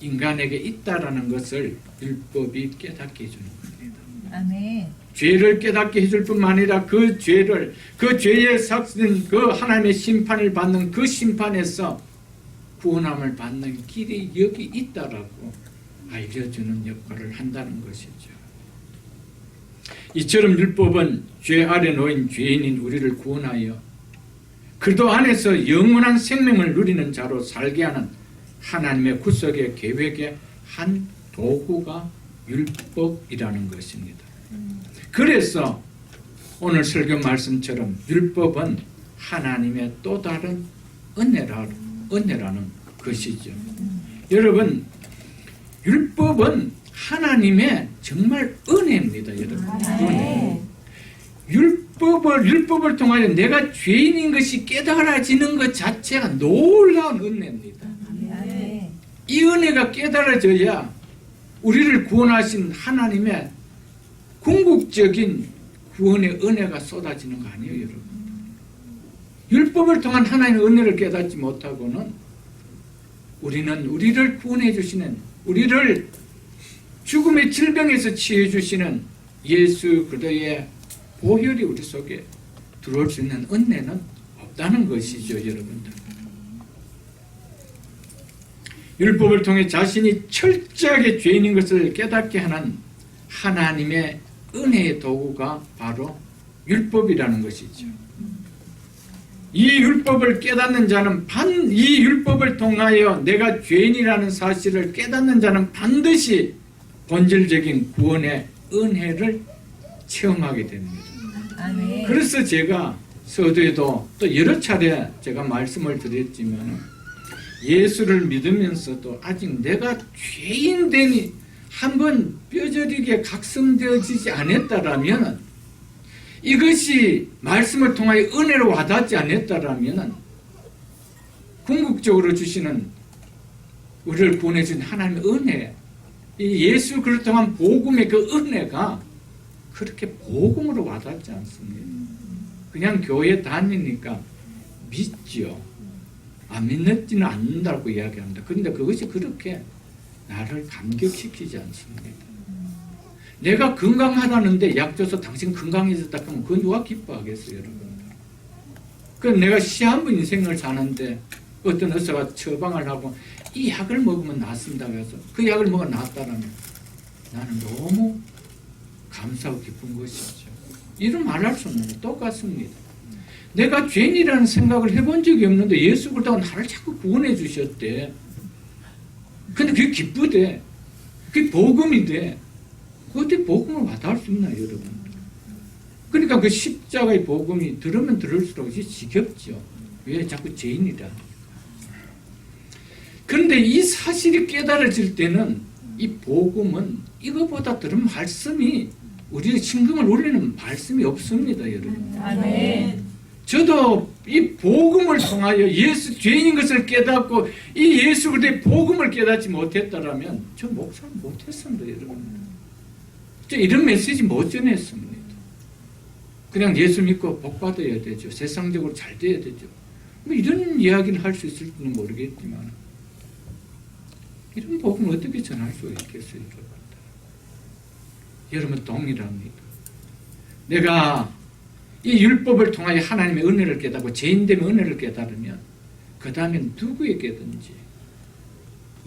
인간에게 있다라는 것을 율법이 깨닫게 해주는 겁니다. 아멘. 죄를 깨닫게 해줄 뿐만 아니라 그 죄의 삭슨 그 하나님의 심판을 받는 그 심판에서 구원함을 받는 길이 여기 있다라고 알려주는 역할을 한다는 것이죠. 이처럼 율법은 죄 아래 놓인 죄인인 우리를 구원하여 그리스도 안에서 영원한 생명을 누리는 자로 살게 하는 하나님의 구속의 계획의 한 도구가 율법이라는 것입니다. 그래서 오늘 설교 말씀처럼 율법은 하나님의 또 다른 은혜라는 것이죠. 여러분, 율법은 하나님의 정말 은혜입니다. 여러분, 은혜. 율법을 통하여 내가 죄인인 것이 깨달아지는 것 자체가 놀라운 은혜입니다. 아멘. 이 은혜가 깨달아져야 우리를 구원하신 하나님의 궁극적인 구원의 은혜가 쏟아지는 거 아니에요, 여러분. 율법을 통한 하나님의 은혜를 깨닫지 못하고는 우리는 우리를 구원해 주시는, 우리를 죽음의 질병에서 치유해 주시는 예수 그리스도의 보혈이 우리 속에 들어올 수 있는 은혜는 없다는 것이죠, 여러분들. 율법을 통해 자신이 철저하게 죄인인 것을 깨닫게 하는 하나님의 은혜의 도구가 바로 율법이라는 것이죠. 이 율법을 깨닫는 자는 이 율법을 통하여 내가 죄인이라는 사실을 깨닫는 자는 반드시 본질적인 구원의 은혜를 체험하게 됩니다. 아멘. 그래서 제가 서두에도 또 여러 차례 제가 말씀을 드렸지만 예수를 믿으면서도 아직 내가 죄인 되니 한번 뼈저리게 각성되어지지 않았다라면, 이것이 말씀을 통하여 은혜로 와닿지 않았다라면 궁극적으로 주시는 우리를 구원해 준 하나님의 은혜, 이 예수 그리스도를 통한 복음의 그 은혜가 그렇게 복음으로 와닿지 않습니다. 그냥 교회 다니니까 믿죠. 안 믿지는 않는다고 이야기합니다. 그런데 그것이 그렇게 나를 감격시키지 않습니다. 내가 건강하다는데 약 줘서 당신 건강해졌다 하면 그건 누가 기뻐하겠어요, 여러분. 그럼 내가 시 한 번 인생을 사는데 어떤 의사가 처방을 하고 이 약을 먹으면 낫습니다 해서 그 약을 먹어 낫다라면 나는 너무 감사하고 기쁜 것이죠. 이런 말할 수 없는 거 똑같습니다. 내가 죄인이라는 생각을 해본 적이 없는데 예수 그리스도가 나를 자꾸 구원해 주셨대. 근데 그게 기쁘대. 그게 복음이 돼. 어떻게 복음을 와닿을 수 있나요, 여러분? 그러니까 그 십자가의 복음이 들으면 들을수록 이제 지겹죠. 왜 자꾸 죄인이라. 그런데 이 사실이 깨달아질 때는 이 복음은 이거보다 들은 말씀이 우리의 심금을 울리는 말씀이 없습니다, 여러분. 아멘. 저도 이 복음을 통하여 예수 죄인인 것을 깨닫고 이 예수 그리스도의 복음을 깨닫지 못했다라면 저 목사를 못했습니다, 여러분. 저 이런 메시지 못 전했습니다. 그냥 예수 믿고 복 받아야 되죠. 세상적으로 잘 돼야 되죠. 뭐 이런 이야기를 할 수 있을지는 모르겠지만 이런 복음을 어떻게 전할 수 있겠어요, 여러분? 동일합니다. 내가 이 율법을 통하여 하나님의 은혜를 깨닫고 죄인됨의 은혜를 깨달으면 그 다음엔 누구에게든지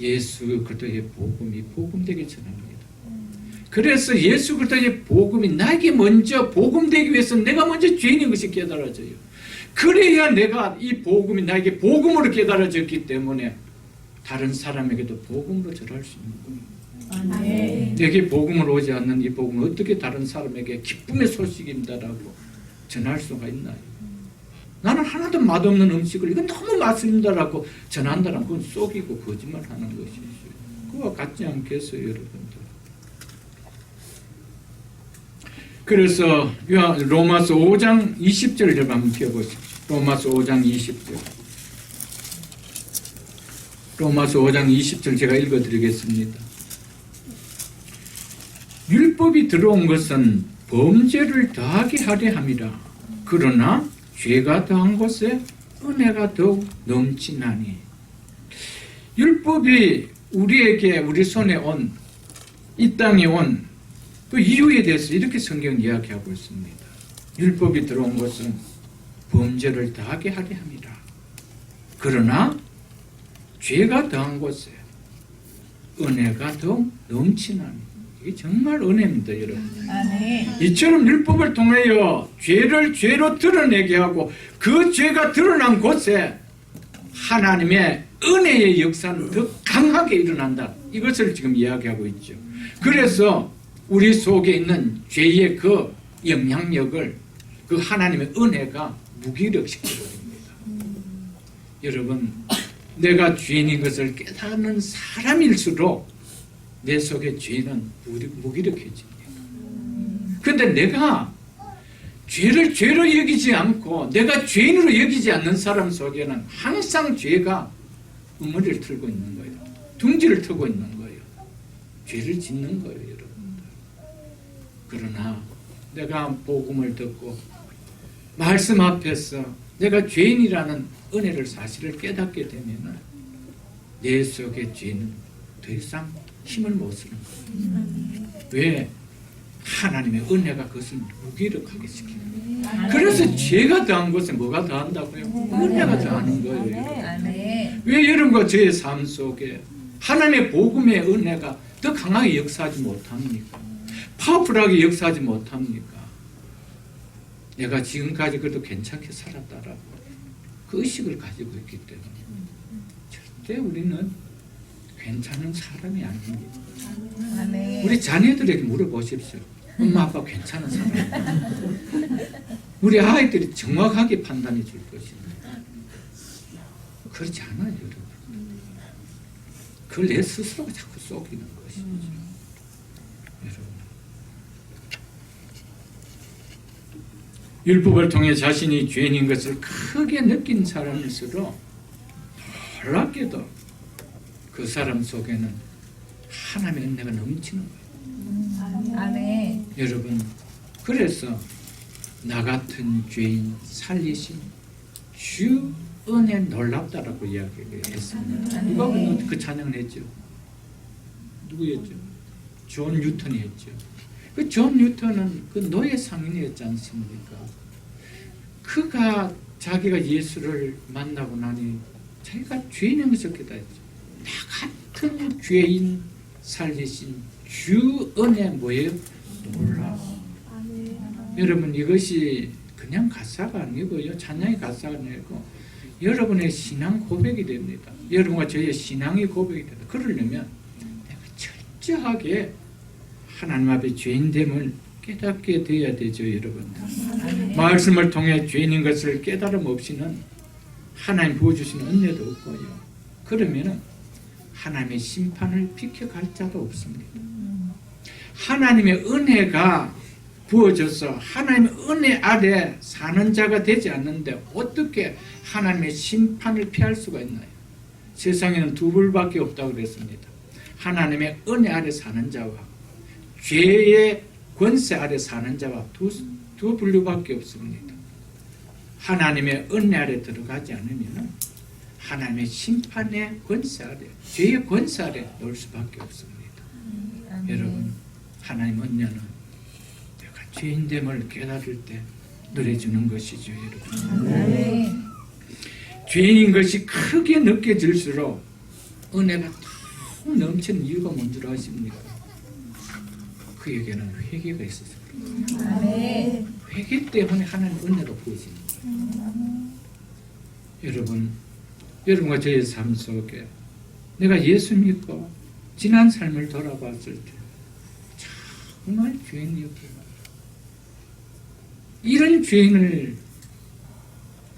예수 그리스도의 복음이 복음되게 전합니다. 그래서 예수 그리스도의 복음이 나에게 먼저 복음되기 위해서 내가 먼저 죄인인 것이 깨달아져요. 그래야 내가 이 복음이 나에게 복음으로 깨달아졌기 때문에 다른 사람에게도 복음으로 전할 수 있는 겁니다. 아멘. 내게 복음으로 오지 않는 이 복음을 어떻게 다른 사람에게 기쁨의 소식입니다라고 전할 수가 있나요? 나는 하나도 맛없는 음식을 이건 너무 맛있다라고 전한다는 건 속이고 거짓말하는 것이죠. 그와 같지 않겠어요, 여러분들? 그래서 로마서 5장 20절 좀 한번 펴보십시오. 로마서 5장 20절. 로마서 5장 20절 제가 읽어드리겠습니다. 율법이 들어온 것은 범죄를 더하게 하려 함이라. 그러나 죄가 더한 곳에 은혜가 더욱 넘치나니. 율법이 우리에게 우리 손에 온, 이 땅에 온 그 이유에 대해서 이렇게 성경은 이야기하고 있습니다. 율법이 들어온 것은 범죄를 더하게 하려 함이라. 그러나 죄가 더한 곳에 은혜가 더욱 넘치나니. 이게 정말 은혜입니다, 여러분. 아멘. 이처럼 율법을 통하여 죄를 죄로 드러내게 하고 그 죄가 드러난 곳에 하나님의 은혜의 역사는 더 강하게 일어난다. 이것을 지금 이야기하고 있죠. 그래서 우리 속에 있는 죄의 그 영향력을 그 하나님의 은혜가 무기력시켜버립니다. 여러분, 내가 죄인인 것을 깨닫는 사람일수록 내 속에 죄는 무기력해집니다. 그런데 내가 죄를 죄로 여기지 않고 내가 죄인으로 여기지 않는 사람 속에는 항상 죄가 응어리를 틀고 있는 거예요. 둥지를 트고 있는 거예요. 죄를 짓는 거예요, 여러분들. 그러나 내가 복음을 듣고 말씀 앞에서 내가 죄인이라는 은혜를 사실을 깨닫게 되면 내 속의 죄는 더 이상 힘을 못 쓰는 거예요. 왜? 하나님의 은혜가 그것을 무기력하게 시키는 거예요. 그래서 죄가 더한 것에 뭐가 더한다고요? 은혜가 더하는 거예요. 아멘. 왜 여러분과 저의 삶 속에 하나님의 복음의 은혜가 더 강하게 역사하지 못합니까? 파워풀하게 역사하지 못합니까? 내가 지금까지 그래도 괜찮게 살았다라고 그 의식을 가지고 있기 때문에 절대 우리는 괜찮은 사람이 아닙니다. 아멘. 우리 자녀들에게 물어보십시오. 엄마 아빠 괜찮은 사람? 우리 아이들이 정확하게 판단해 줄 것입니다. 그렇지 않아요, 여러분. 그걸 내 스스로가 자꾸 속이는 것이죠. 여러분, 율법을 통해 자신이 죄인인 것을 크게 느낀 사람일수록 놀랍게도 그 사람 속에는 하나님의 은혜가 넘치는 거예요. 아멘. 여러분, 그래서 나 같은 죄인 살리신 주 은혜 놀랍다라고 이야기했습니다. 누가 그 찬양을 했죠? 누구였죠? 존 뉴턴이 했죠. 그 존 뉴턴은 그 노예 상인이었지 않습니까? 그가 자기가 예수를 만나고 나니 자기가 죄인인 것을 깨달았죠. 나 같은 죄인 살리신 주 은혜 뭐예요? 놀라워. 여러분, 이것이 그냥 가사가 아니고요, 찬양의 가사가 아니고 여러분의 신앙 고백이 됩니다. 여러분과 저의 신앙의 고백이 됩니다. 그러려면 내가 철저하게 하나님 앞에 죄인됨을 깨닫게 되어야 되죠, 여러분. 말씀을 통해 죄인인 것을 깨달음 없이는 하나님 부어주시는 은혜도 없고요. 그러면 하나님의 심판을 비켜갈 자도 없습니다. 하나님의 은혜가 부어져서 하나님의 은혜 아래 사는 자가 되지 않는데 어떻게 하나님의 심판을 피할 수가 있나요? 세상에는 두 불밖에 없다고 그랬습니다. 하나님의 은혜 아래 사는 자와 죄의 권세 아래 사는 자와 두 분류밖에 없습니다. 하나님의 은혜 아래 들어가지 않으면 하나님의 심판의 권세 아래, 죄의 권세 아래 놓을 수밖에 없습니다. 여러분, 하나님 은혜는 내가 죄인됨을 깨달을 때 누려주는 것이죠, 여러분. 죄인인 것이 크게 느껴질수록 은혜가 더 넘치는 이유가 뭔지 아십니까? 그에게는 회개가 있어서 그래요. 회개 때문에 하나님 은혜가 부어지는 거예요. 여러분, 여러분과 저의 삶 속에 내가 예수 믿고 지난 삶을 돌아봤을 때 정말 죄인이었구나. 이런 죄인을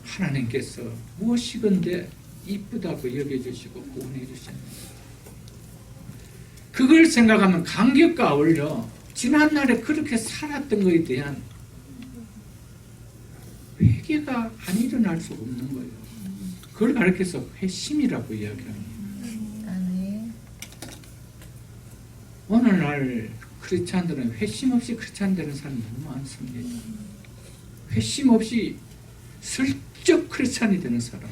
하나님께서 무엇이건데 이쁘다고 여겨주시고 구원해 주셨는데, 그걸 생각하면 감격과 아울러 지난날에 그렇게 살았던 것에 대한 회개가 안 일어날 수 없는 거예요. 그걸 가르쳐서 회심이라고 이야기합니다. 아멘. 오늘날 크리스찬들은 회심 없이 크리스찬 되는 사람이 너무 많습니다. 회심 없이 슬쩍 크리스찬이 되는 사람,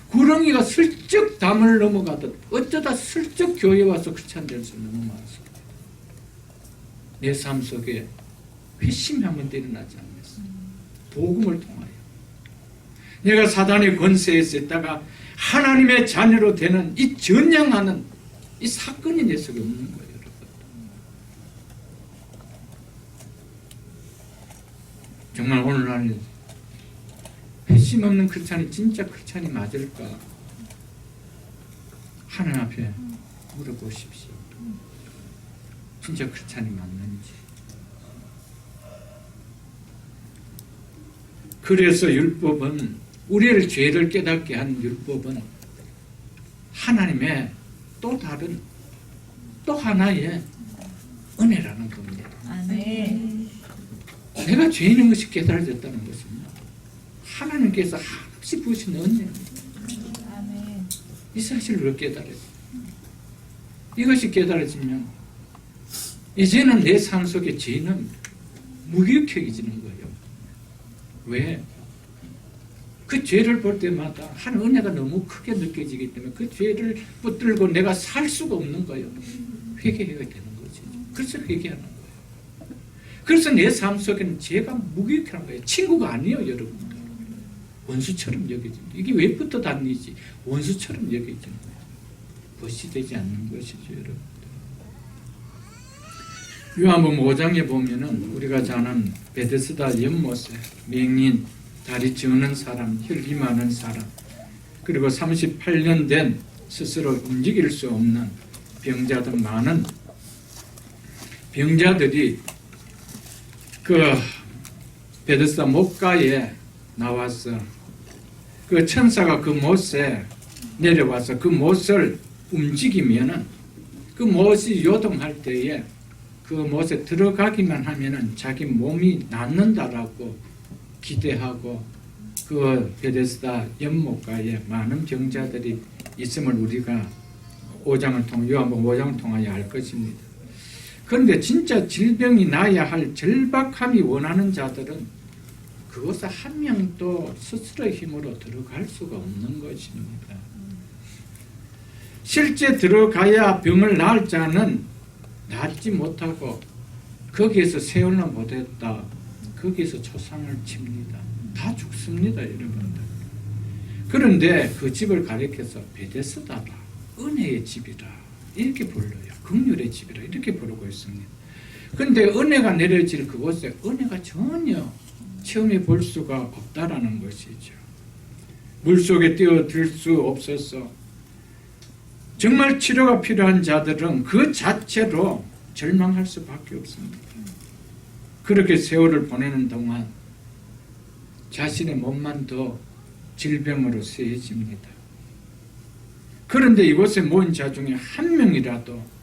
구렁이가 슬쩍 담을 넘어가듯 어쩌다 슬쩍 교회에 와서 크리스찬 되는 사람이 너무 많습니다. 내 삶 속에 회심이 한 번도 일어나지 않았어요. 복음을 통하여 내가 사단의 권세에 있다가 하나님의 자녀로 되는 이 전향하는 이 사건이 내 속에 없는 거예요, 여러분. 정말 오늘날 회심 없는 크리스찬이 진짜 크리스찬이 맞을까? 하나님 앞에 물어보십시오. 진짜 크리스찬이 맞는지. 그래서 율법은, 우리를 죄를 깨닫게 한 율법은 하나님의 또 다른, 또 하나의 은혜라는 겁니다. 아멘. 내가 죄인인 것이 깨달아졌다는 것은 하나님께서 한없이 부으신 은혜입니다. 아멘. 이 사실을 깨달아요. 이것이 깨달아지면 이제는 내 삶 속에 죄는 무기력해지는 거예요. 왜? 그 죄를 볼 때마다 한 은혜가 너무 크게 느껴지기 때문에 그 죄를 붙들고 내가 살 수가 없는 거예요. 회개해야 되는 거지. 그래서 회개하는 거예요. 그래서 내 삶 속에는 죄가 무기력한 거예요. 친구가 아니에요, 여러분들. 원수처럼 여겨집니다. 이게 왜 붙어 다니지? 원수처럼 여겨지는 거예요. 벗이 되지 않는 것이죠, 여러분들. 요한복음 5장에 보면은 우리가 잘 아는 베데스다 연못에 맹인, 다리 저는 사람, 혈기 많은 사람, 그리고 38년 된 스스로 움직일 수 없는 병자들, 많은 병자들이 그 베데스다 못가에 나와서 그 천사가 그 못에 내려와서 그 못을 움직이면은 그 못이 요동할 때에 그 못에 들어가기만 하면은 자기 몸이 낫는다라고 기대하고 그 베데스다 연못가에 많은 병자들이 있음을 우리가 5장을 통해, 요한복음 5장을 통하여 알 것입니다. 그런데 진짜 질병이 나야 할 절박함이 원하는 자들은 그것에 한 명도 스스로의 힘으로 들어갈 수가 없는 것입니다. 실제 들어가야 병을 나을 자는 낫지 못하고 거기에서 세월나 못했다, 거기에서 초상을 칩니다. 다 죽습니다, 여러분들. 그런데 그 집을 가리켜서 베데스다라, 은혜의 집이라 이렇게 불러요. 긍휼의 집이라 이렇게 부르고 있습니다. 그런데 은혜가 내려질 그곳에 은혜가 전혀 체험해 볼 수가 없다라는 것이죠. 물속에 뛰어들 수 없어서 정말 치료가 필요한 자들은 그 자체로 절망할 수밖에 없습니다. 그렇게 세월을 보내는 동안 자신의 몸만 더 질병으로 쇠해집니다. 그런데 이곳에 모인 자 중에 한 명이라도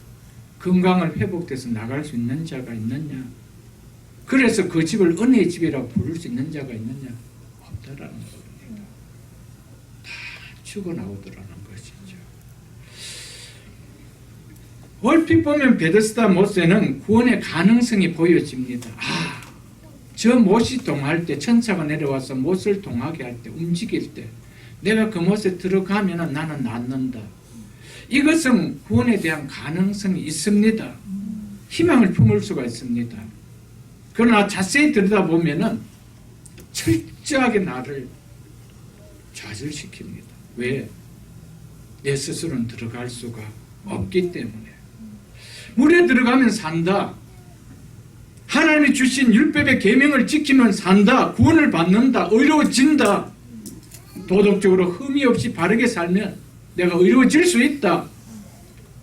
건강을 회복돼서 나갈 수 있는 자가 있느냐? 그래서 그 집을 은혜의 집이라고 부를 수 있는 자가 있느냐? 없다라는 겁니다. 다 죽어나오더라는 것이죠. 얼핏 보면 베데스다 못에는 구원의 가능성이 보여집니다. 저 못이 동할 때, 천사가 내려와서 못을 동하게 할 때, 움직일 때 내가 그 못에 들어가면 나는 낫는다. 이것은 구원에 대한 가능성이 있습니다. 희망을 품을 수가 있습니다. 그러나 자세히 들여다보면 철저하게 나를 좌절시킵니다. 왜? 내 스스로는 들어갈 수가 없기 때문에. 물에 들어가면 산다. 하나님이 주신 율법의 계명을 지키면 산다. 구원을 받는다. 의로워진다. 도덕적으로 흠이 없이 바르게 살면 내가 의로워질 수 있다.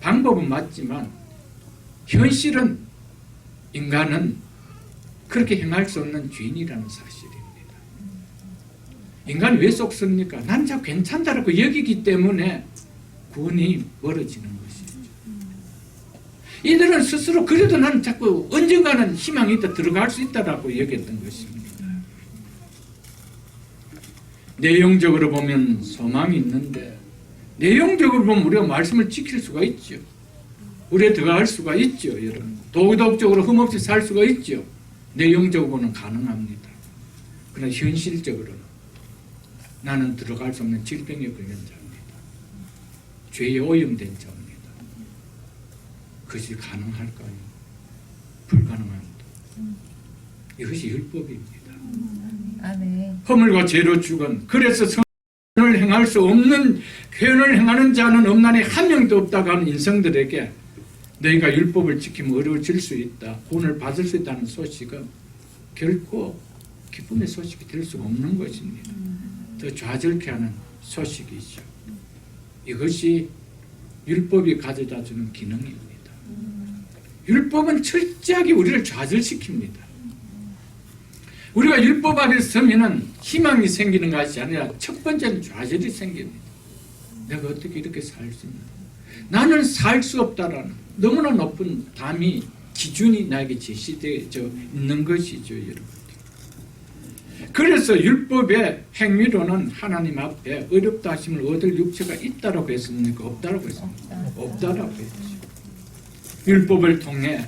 방법은 맞지만 현실은 인간은 그렇게 행할 수 없는 죄인이라는 사실입니다. 인간이 왜 속습니까? 난 자 괜찮다라고 여기기 때문에 구원이 멀어지는 것이죠. 이들은 스스로 그래도 나는 자꾸 언젠가는 희망이 있다, 들어갈 수 있다라고 여겼던 것입니다. 내용적으로 보면 소망이 있는데, 내용적으로 보면 우리가 말씀을 지킬 수가 있죠. 우리가 들어갈 수가 있죠, 여러분. 도덕적으로 흠없이 살 수가 있죠. 내용적으로는 가능합니다. 그러나 현실적으로는 나는 들어갈 수 없는 질병에 걸린 자입니다. 죄에 오염된 자입니다. 그것이 가능할까요? 불가능합니다. 이것이 율법입니다. 아멘. 허물과 죄로 죽은, 그래서 선을 행할 수 없는, 회원을 행하는 자는 없나니 한 명도 없다고 하는 인성들에게 너희가 율법을 지키면 어려워질 수 있다, 구원을 받을 수 있다는 소식은 결코 기쁨의 소식이 될 수가 없는 것입니다. 더 좌절케 하는 소식이죠. 이것이 율법이 가져다주는 기능입니다. 율법은 철저하게 우리를 좌절시킵니다. 우리가 율법 앞에 서면은 희망이 생기는 것이 아니라 첫 번째는 좌절이 생깁니다. 내가 어떻게 이렇게 살 수 있나? 나는 살 수 없다라는 너무나 높은 담이, 기준이 나에게 제시되어 있는 것이죠, 여러분. 그래서 율법의 행위로는 하나님 앞에 어렵다 하심을 얻을 육체가 있다라고 했습니까? 없다라고 했습니까? 없다라고 했죠. 율법을 통해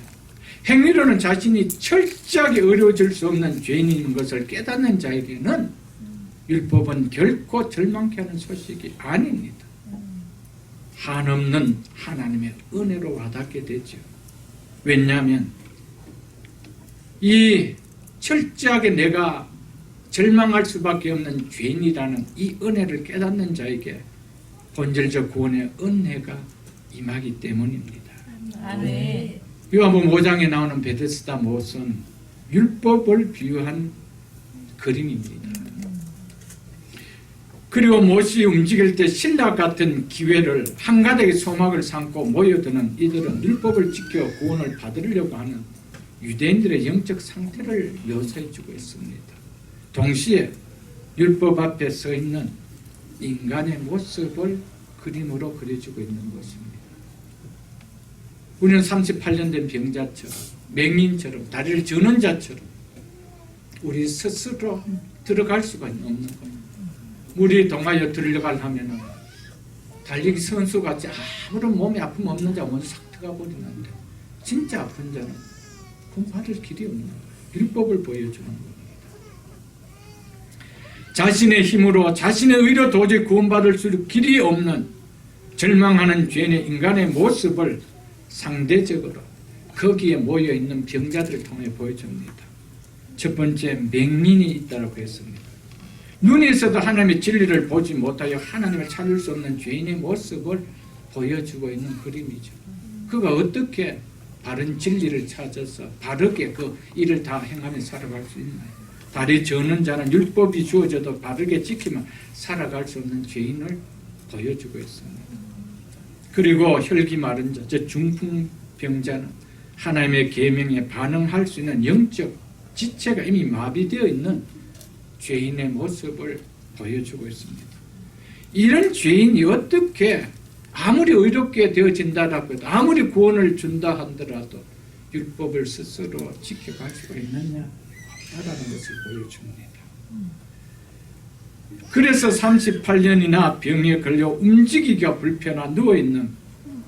행위로는 자신이 철저하게 어려워질 수 없는 죄인인 것을 깨닫는 자에게는 율법은 결코 절망케 하는 소식이 아닙니다. 한없는 하나님의 은혜로 와닿게 되죠. 왜냐하면 이 철저하게 내가 절망할 수밖에 없는 죄인이라는 이 은혜를 깨닫는 자에게 본질적 구원의 은혜가 임하기 때문입니다. 아멘. 요한복음 5장에 나오는 베데스다 못은 율법을 비유한 그림입니다. 그리고 못이 움직일 때 신라 같은 기회를 한가닥의 소망을 삼고 모여드는 이들은 율법을 지켜 구원을 받으려고 하는 유대인들의 영적 상태를 묘사해주고 있습니다. 동시에 율법 앞에 서 있는 인간의 모습을 그림으로 그려주고 있는 것입니다. 우리는 38년 된 병자처럼, 맹인처럼, 다리를 저는 자처럼 우리 스스로 들어갈 수가 없는 겁니다. 물이 동하여 들어가려면 달리기 선수같이 아무런 몸에 아픔 없는 자 먼저 싹 들어가 버리는데, 진짜 아픈 자는 구원받을 길이 없는 거예요. 율법을 보여주는 겁니다. 자신의 힘으로, 자신의 의로 도저히 구원받을 수 길이 없는 절망하는 죄인의 인간의 모습을 상대적으로 거기에 모여있는 병자들을 통해 보여줍니다. 첫 번째, 맹인이 있다고 했습니다. 눈이 있어도 하나님의 진리를 보지 못하여 하나님을 찾을 수 없는 죄인의 모습을 보여주고 있는 그림이죠. 그가 어떻게 바른 진리를 찾아서 바르게 그 일을 다 행하며 살아갈 수 있나요? 다리 저는 자는 율법이 주어져도 바르게 지키며 살아갈 수 없는 죄인을 보여주고 있습니다. 그리고 혈기 마른 자, 저 중풍병자는 하나님의 계명에 반응할 수 있는 영적 지체가 이미 마비되어 있는 죄인의 모습을 보여주고 있습니다. 이런 죄인이 어떻게 아무리 의롭게 되어진다라고 해도, 아무리 구원을 준다 하더라도 율법을 스스로 지켜갈 수가 있느냐 라는 것을 보여줍니다. 그래서 38년이나 병에 걸려 움직이기가 불편한 누워있는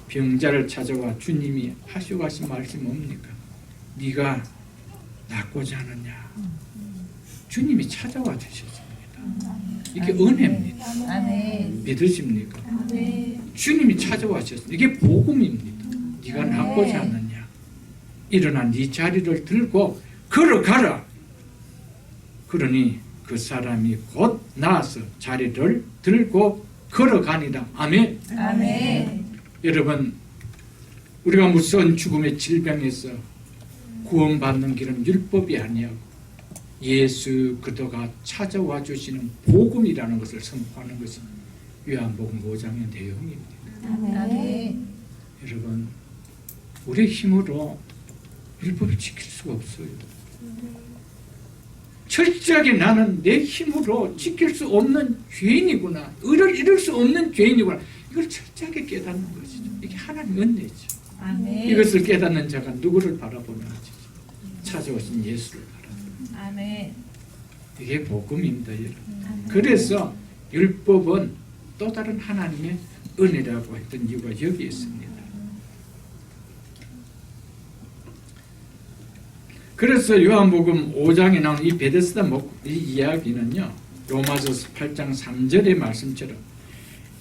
병자를 찾아와 주님이 하시고 하신 말씀이 뭡니까? 네가 낫고자 하느냐? 주님이 찾아와 주셨습니다. 이게 은혜입니다. 아멘. 믿으십니까? 아멘. 주님이 찾아와 주셨습니다. 이게 복음입니다. 네가 낫고자 하느냐? 일어나 네 자리를 들고 걸어가라. 그러니 그 사람이 곧 나아서 자리를 들고 걸어가니라. 아멘. 아멘. 여러분, 우리가 무서운 죽음의 질병에서 구원받는 길은 율법이 아니하고 예수 그리스도가 찾아와 주시는 복음이라는 것을 선포하는 것이 요한복음 5장의 내용입니다. 아멘. 여러분, 우리의 힘으로 율법을 지킬 수가 없어요. 철저하게 나는 내 힘으로 지킬 수 없는 죄인이구나. 의를 이룰 수 없는 죄인이구나. 이걸 철저하게 깨닫는 것이죠. 이게 하나님의 은혜죠. 아멘. 이것을 깨닫는 자가 누구를 바라보는 것이죠. 찾아오신 예수를 바라보는. 아멘. 이게 복음입니다, 여러분. 아멘. 그래서 율법은 또 다른 하나님의 은혜라고 했던 이유가 여기 있습니다. 그래서 요한복음 5장에 나오는 이 베데스다 이 이야기는요, 로마서 8장 3절의 말씀처럼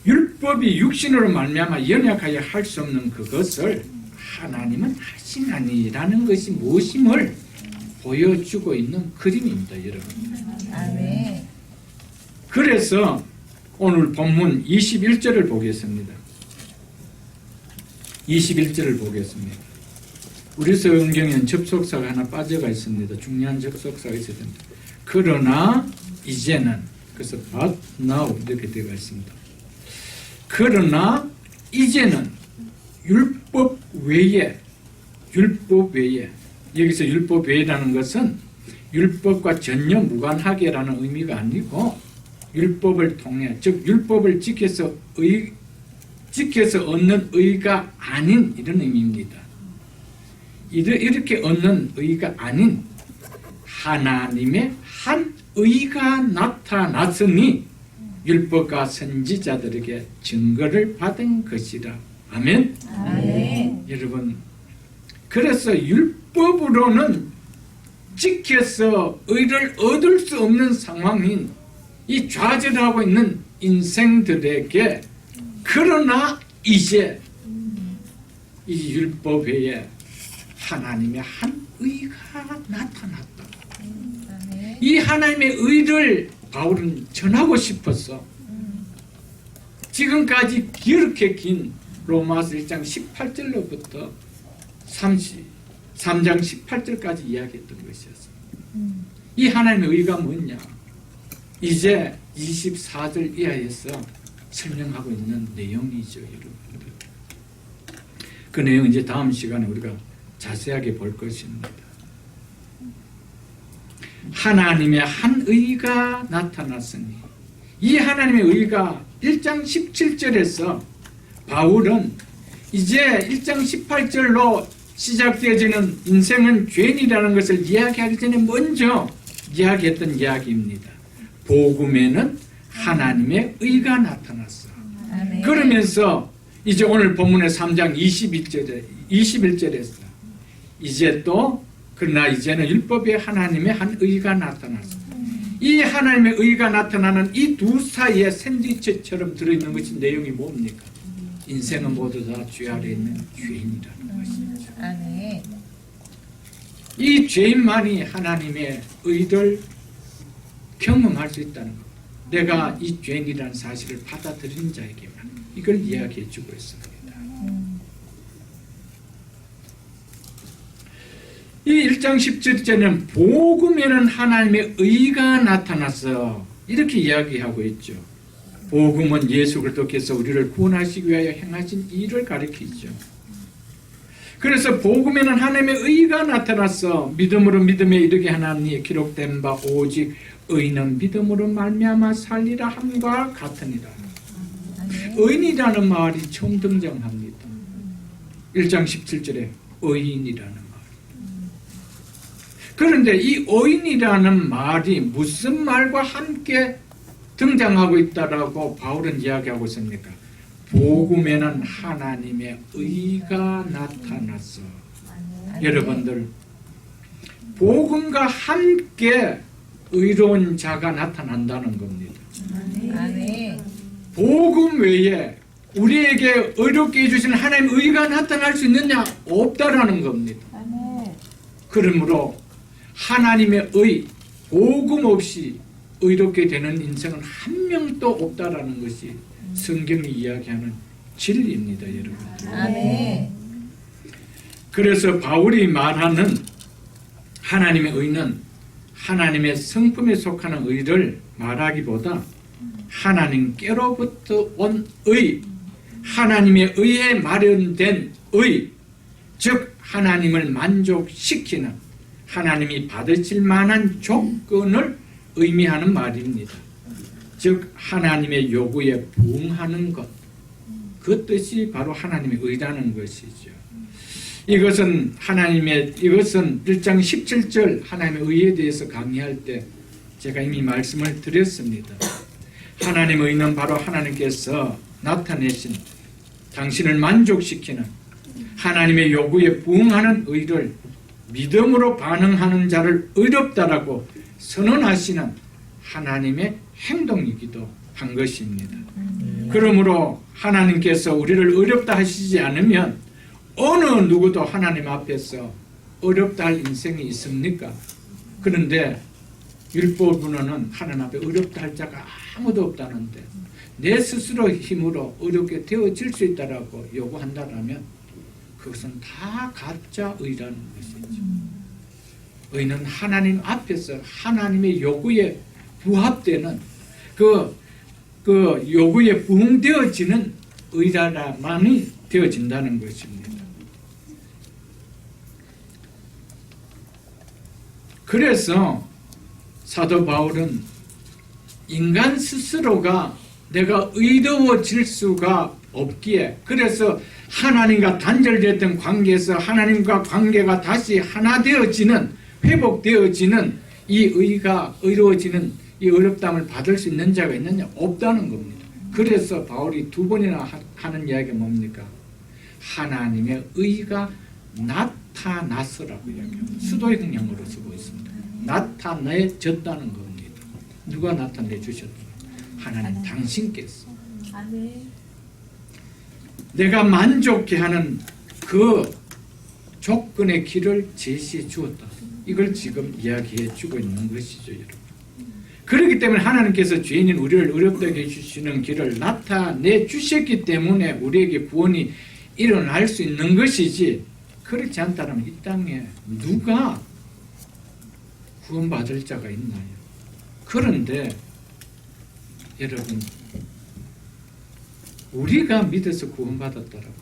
율법이 육신으로 말미암아 연약하여 할 수 없는 그것을 하나님은 하시나니라는 것이 무엇임을 보여주고 있는 그림입니다, 여러분. 아멘. 그래서 오늘 본문 21절을 보겠습니다. 21절을 보겠습니다. 우리 성경에는 접속사가 하나 빠져가 있습니다. 중요한 접속사가 있어야 됩니다. 그러나 이제는, 그래서 but now 이렇게 되어 있습니다. 그러나 이제는 율법 외에, 여기서 율법 외라는 것은 율법과 전혀 무관하게라는 의미가 아니고 율법을 통해, 즉 율법을 지켜서 얻는 의가 아닌 이런 의미입니다. 이렇게 얻는 의가 아닌 하나님의 한 의가 나타났으니 율법과 선지자들에게 증거를 받은 것이라. 아멘. 아멘. 여러분, 그래서 율법으로는 지켜서 의를 얻을 수 없는 상황인 이 좌절하고 있는 인생들에게, 그러나 이제 이 율법 외에 하나님의 한 의가 나타났다. 아멘. 이 하나님의 의를 바울은 전하고 싶었어. 지금까지 이렇게 긴 로마서 1장 18절로부터 3장 18절까지 이야기했던 것이었어. 이 하나님의 의가 뭐냐? 이제 24절 이하에서 설명하고 있는 내용이죠, 여러분들. 그 내용 이제 다음 시간에 우리가 자세하게 볼 것입니다. 하나님의 한 의가 나타났으니, 이 하나님의 의가 1장 17절에서 바울은 이제 1장 18절로 시작되어지는 인생은 죄인이라는 것을 이야기하기 전에 먼저 이야기했던 이야기입니다. 복음에는 하나님의 의가 나타났어. 아멘. 그러면서 이제 오늘 본문의 3장 21절에서 이제 또 그러나 이제는 율법에 하나님의 한 의가 나타났어. 이 하나님의 의가 나타나는 이 두 사이에 샌드위치처럼 들어있는 것이 내용이 뭡니까? 인생은 모두 다 죄 아래 있는 죄인이라는 것이죠. 아멘. 이 죄인만이 하나님의 의를 경험할 수 있다는 것. 내가 이 죄인이라는 사실을 받아들인 자에게만 이걸 이야기해 주고 있습니다. 이 1장 17절에는 복음에는 하나님의 의가 나타났어. 이렇게 이야기하고 있죠. 복음은 예수 그리스도께서 우리를 구원하시기 위하여 행하신 일을 가리키죠. 그래서 복음에는 하나님의 의가 나타났어. 믿음으로 믿음에 이르게 하나니 기록된 바 오직 의인은 믿음으로 말미암아 살리라 함과 같으니라. 의인이라는 말이 처음 등장합니다. 1장 17절에 의인이라는 말. 그런데 이 의인이라는 말이 무슨 말과 함께 등장하고 있다라고 바울은 이야기하고 있습니까? 복음에는 하나님의 의가 나타났어. 여러분들, 복음과 함께 의로운 자가 나타난다는 겁니다. 아멘. 복음 외에 우리에게 의롭게 해주신 하나님의 의가 나타날 수 있느냐? 없다라는 겁니다. 아멘. 그러므로 하나님의 의, 복음 없이 의롭게 되는 인생은 한 명도 없다라는 것이 성경이 이야기하는 진리입니다, 여러분. 아멘. 그래서 바울이 말하는 하나님의 의는 하나님의 성품에 속하는 의를 말하기보다 하나님께로부터 온 의, 하나님의 의에 마련된 의, 즉 하나님을 만족시키는 하나님이 받으실 만한 조건을 의미하는 말입니다. 즉 하나님의 요구에 부응하는 것, 그 뜻이 바로 하나님의 의라는 것이죠. 이것은 1장 17절 하나님의 의에 대해서 강의할 때 제가 이미 말씀을 드렸습니다. 하나님의 의는 바로 하나님께서 나타내신 당신을 만족시키는 하나님의 요구에 부응하는 의를 믿음으로 반응하는 자를 의롭다라고 선언하시는 하나님의 행동이기도 한 것입니다. 그러므로 하나님께서 우리를 어렵다 하시지 않으면 어느 누구도 하나님 앞에서 어렵다 할 인생이 있습니까? 그런데 율법으로는 하나님 앞에 어렵다 할 자가 아무도 없다는데 내 스스로 힘으로 어렵게 되어질 수 있다라고 요구한다면 그것은 다 가짜 의라는 것이죠. 의는 하나님 앞에서 하나님의 요구에 부합되는 그 요구에 부응되어지는 의라만이 되어진다는 것입니다. 그래서 사도 바울은 인간 스스로가 내가 의로워질 수가 없기에, 그래서 하나님과 단절됐던 관계에서 하나님과 관계가 다시 하나 되어지는, 회복되어지는 이 의가 의로워지는 이 어렵담을 받을 수 있는 자가 있느냐? 없다는 겁니다. 그래서 바울이 두 번이나 하는 이야기가 뭡니까? 하나님의 의가 나타났으라고 이야기합니다. 수도의 형용어로 쓰고 있습니다. 나타내졌다는 겁니다. 누가 나타내 주셨다? 하나님 당신께서 내가 만족해 하는 그 조건의 길을 제시해 주었다. 이걸 지금 이야기해 주고 있는 것이죠, 여러분. 그렇기 때문에 하나님께서 죄인인 우리를 어렵게 해주시는 길을 나타내 주셨기 때문에 우리에게 구원이 일어날 수 있는 것이지, 그렇지 않다면 이 땅에 누가 구원받을 자가 있나요? 그런데 여러분, 우리가 믿어서 구원받았더라고요.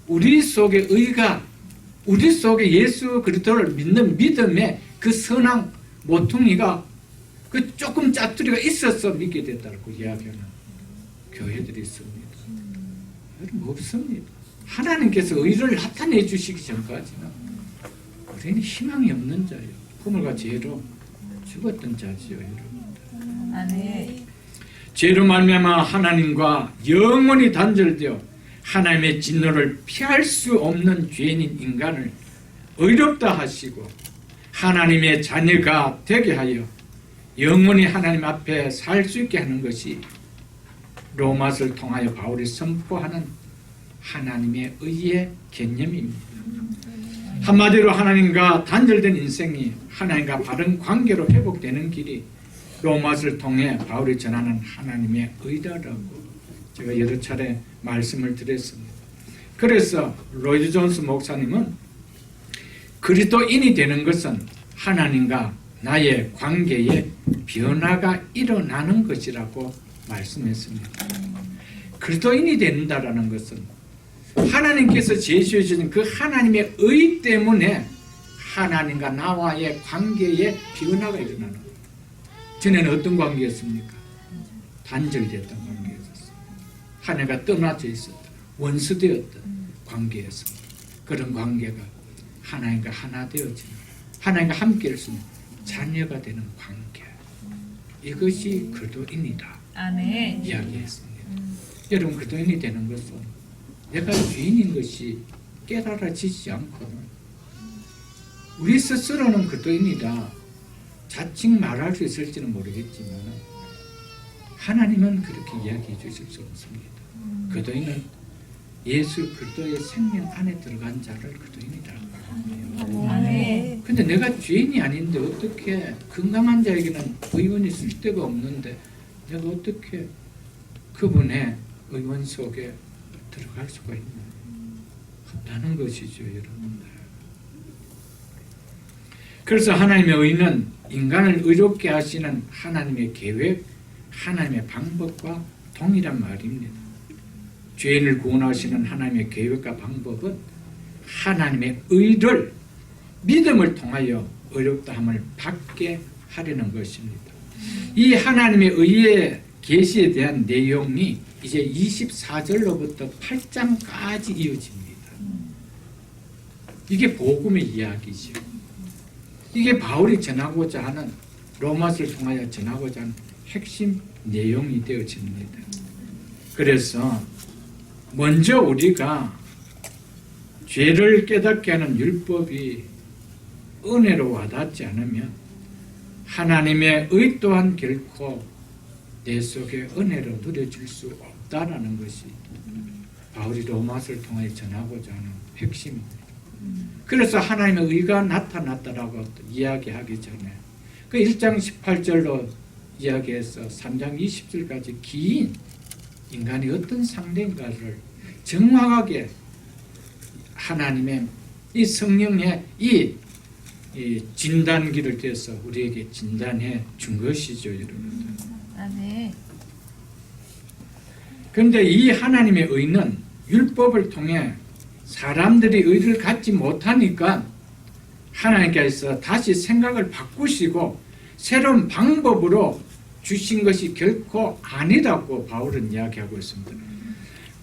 우리 속에 의가, 우리 속에 예수 그리스도를 믿는 믿음의 그 선한 모퉁이가, 그 조금 짜투리가 있어서 믿게 됐다고 이야기하는 교회들이 있습니다. 여러분, 없습니다. 하나님께서 의를 나타내 주시기 전까지는 우리는 희망이 없는 자예요. 부모가 죄로 죽었던 자지요, 여러분. 아멘. 죄로 말미암아 하나님과 영원히 단절되어 하나님의 진노를 피할 수 없는 죄인인 인간을 의롭다 하시고 하나님의 자녀가 되게 하여 영원히 하나님 앞에 살 수 있게 하는 것이 로마서를 통하여 바울이 선포하는 하나님의 의의 개념입니다. 한마디로 하나님과 단절된 인생이 하나님과 바른 관계로 회복되는 길이 로마서를 통해 바울이 전하는 하나님의 의다라고 제가 여러 차례 말씀을 드렸습니다. 그래서 로이드 존스 목사님은 그리스도인이 되는 것은 하나님과 나의 관계에 변화가 일어나는 것이라고 말씀했습니다. 그리스도인이 된다라는 것은 하나님께서 제시해 주신 그 하나님의 의 때문에 하나님과 나와의 관계에 변화가 일어나는 거예요. 전에는 어떤 관계였습니까? 단절됐던 관계였었어요. 하나님과 떠나져 있었던, 원수되었던 관계였습니다. 그런 관계가 하나님과 하나 되어지는, 하나님과 함께 할 수 있는 자녀가 되는 관계, 이것이 그리스도인이다. 아멘. 이야기했습니다. 여러분, 그리스도인이 되는 것은 내가 죄인인 것이 깨달아지지 않거든 우리 스스로는 그리스도인이다 자칭 말할 수 있을지는 모르겠지만 하나님은 그렇게 이야기해 주실 수 없습니다. 그리스도인은 예수 그리스도의 생명 안에 들어간 자를 그리스도인이라고 합니다. 아멘. 근데 내가 죄인이 아닌데 어떻게, 건강한 자에게는 의원이 쓸 데가 없는데 내가 어떻게 그분의 의원 속에 들어갈 수가 있나요? 없다는 것이죠, 여러분들. 그래서 하나님의 의는 인간을 의롭게 하시는 하나님의 계획, 하나님의 방법과 동일한 말입니다. 죄인을 구원하시는 하나님의 계획과 방법은 하나님의 의를 믿음을 통하여 어렵다함을 받게 하려는 것입니다. 이 하나님의 의의 계시에 대한 내용이 이제 24절로부터 8장까지 이어집니다. 이게 복음의 이야기죠. 이게 바울이 전하고자 하는, 로마서를 통하여 전하고자 하는 핵심 내용이 되어집니다. 그래서 먼저 우리가 죄를 깨닫게 하는 율법이 은혜로 와닿지 않으면 하나님의 의 또한 결코 내 속에 은혜로 누려질 수 없다라는 것이 바울이 로마서를 통해 전하고자 하는 핵심입니다. 그래서 하나님의 의가 나타났다라고 이야기하기 전에 그 1장 18절로 이야기해서 3장 20절까지 긴 인간이 어떤 상태인가를 정확하게 하나님의 이 성령의 이 진단기를 떼서 우리에게 진단해 준 것이죠, 여러분. 아멘. 그런데 이 하나님의 의는 율법을 통해 사람들이 의를 갖지 못하니까 하나님께서 다시 생각을 바꾸시고 새로운 방법으로 주신 것이 결코 아니라고 바울은 이야기하고 있습니다.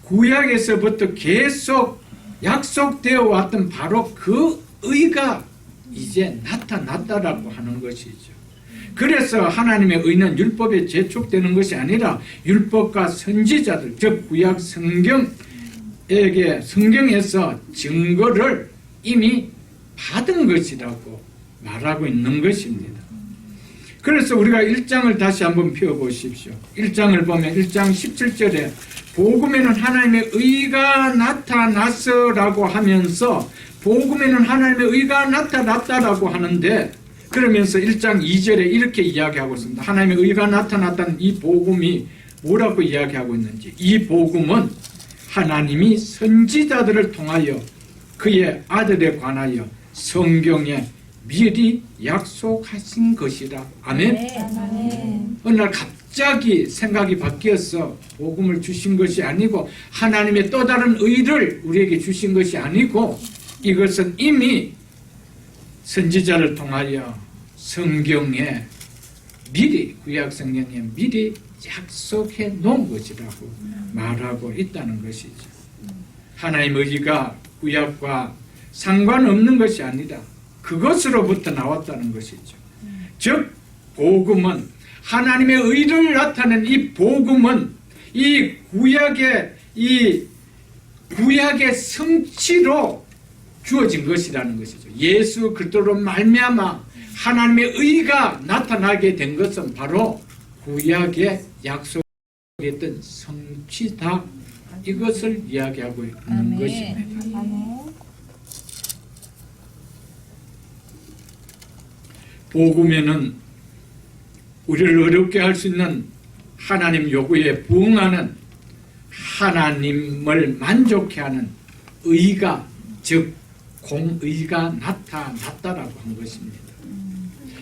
구약에서부터 계속 약속되어 왔던 바로 그 의가 이제 나타났다라고 하는 것이죠. 그래서 하나님의 의는 율법에 제촉되는 것이 아니라 율법과 선지자들, 즉 구약 성경에서 증거를 이미 받은 것이라고 말하고 있는 것입니다. 그래서 우리가 1장을 다시 한번 펴보십시오. 1장을 보면 1장 17절에 복음에는 하나님의 의가 나타났어라고 하면서 복음에는 하나님의 의가 나타났다라고 하는데, 그러면서 1장 2절에 이렇게 이야기하고 있습니다. 하나님의 의가 나타났다는 이 복음이 뭐라고 이야기하고 있는지, 이 복음은 하나님이 선지자들을 통하여 그의 아들에 관하여 성경에 미리 약속하신 것이라. 아멘. 아멘. 어느 날 갑자기 생각이 바뀌어서 복음을 주신 것이 아니고 하나님의 또 다른 의를 우리에게 주신 것이 아니고 이것은 이미 선지자를 통하여 성경에 미리, 구약 성경에 미리 약속해 놓은 것이라고 말하고 있다는 것이죠. 하나님의 의가 구약과 상관없는 것이 아니라 그것으로부터 나왔다는 것이죠. 즉 복음은, 하나님의 의를 나타낸 이 복음은 이 구약의 성취로 주어진 것이라는 것이죠. 예수 그리스도로 말미암아 하나님의 의가 나타나게 된 것은 바로 구약의 약속했던 성취다, 이것을 이야기하고 있는 아멘. 것입니다. 아멘. 복음에는 우리를 어렵게 할 수 있는 하나님 요구에 부응하는, 하나님을 만족해 하는 의가, 즉 공의가 나타났다라고 한 것입니다.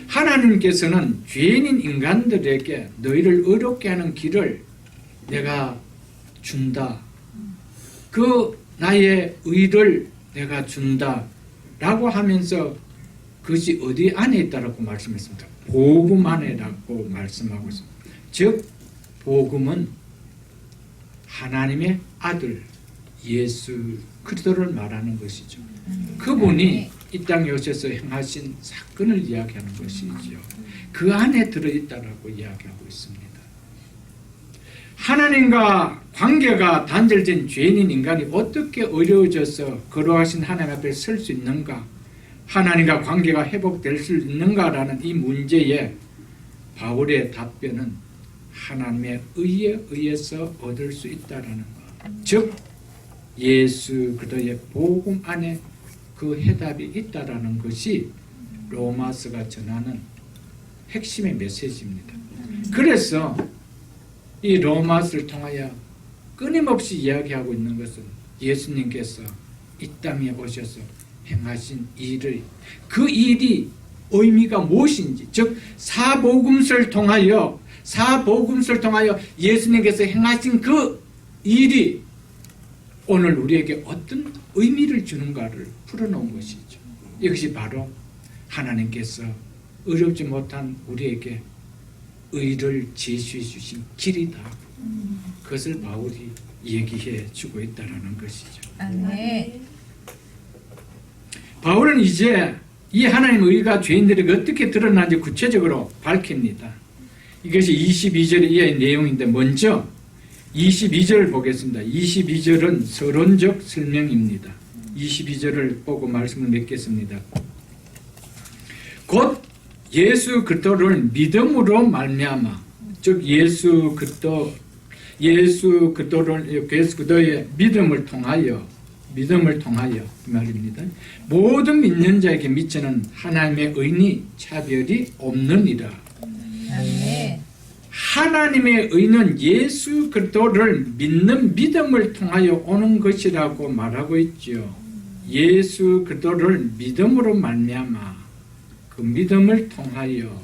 하나님께서는 죄인인 인간들에게 너희를 어렵게 하는 길을 내가 준다, 그 나의 의를 내가 준다 라고 하면서 그것이 어디 안에 있다라고 말씀했습니다. 복음 안에라고 말씀하고 있습니다. 즉 복음은 하나님의 아들 예수 그리스도를 말하는 것이죠. 그분이 이 땅에 오셔서 행하신 사건을 이야기하는 것이죠. 그 안에 들어있다라고 이야기하고 있습니다. 하나님과 관계가 단절된 죄인인 인간이 어떻게 어려워져서 거룩하신 하나님 앞에 설 수 있는가, 하나님과 관계가 회복될 수 있는가라는 이 문제에 바울의 답변은 하나님의 의에 의해서 얻을 수 있다라는 것, 즉 예수 그리스도의 복음 안에 그 해답이 있다라는 것이 로마서가 전하는 핵심의 메시지입니다. 그래서 이 로마서를 통하여 끊임없이 이야기하고 있는 것은 예수님께서 이 땅에 오셔서 행하신 일을, 그 일이 의미가 무엇인지, 즉 사복음서를 통하여 예수님께서 행하신 그 일이 오늘 우리에게 어떤 의미를 주는가를 풀어놓은 것이죠. 이것이 바로 하나님께서 어렵지 못한 우리에게 의를 제시해 주신 길이다. 그것을 바울이 얘기해 주고 있다는 것이죠. 아멘. 바울은 이제 이 하나님의 의가 죄인들에게 어떻게 드러나는지 구체적으로 밝힙니다. 이것이 22절의 이하의 내용인데 먼저 22절을 보겠습니다. 22절은 서론적 설명입니다. 22절을 보고 말씀을 맺겠습니다. 곧 예수 그리스도를 믿음으로 말미암아, 즉 예수 그리스도의 믿음을 통하여 이 말입니다. 모든 믿는 자에게 미치는 하나님의 의는 차별이 없느니라. 아멘. 하나님의 의는 예수 그리스도를 믿는 믿음을 통하여 오는 것이라고 말하고 있죠. 예수 그리스도를 믿음으로 말미암아, 그 믿음을 통하여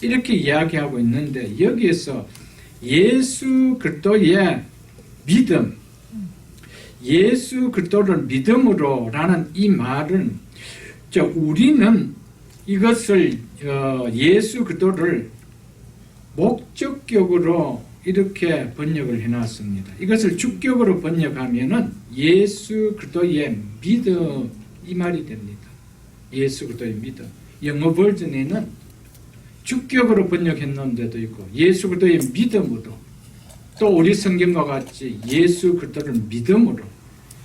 이렇게 이야기하고 있는데, 여기에서 예수 그리스도의 믿음, 예수 그리스도를 믿음으로라는 이 말은 우리는 이것을 예수 그리스도를 목적격으로 이렇게 번역을 해놨습니다. 이것을 주격으로 번역하면은 예수 그리스도의 믿음 이 말이 됩니다. 예수 그리스도의 믿음. 영어 버전에는 주격으로 번역했는 데도 있고 예수 그리스도의 믿음으로, 또 우리 성경과 같이 예수 그리스도를 믿음으로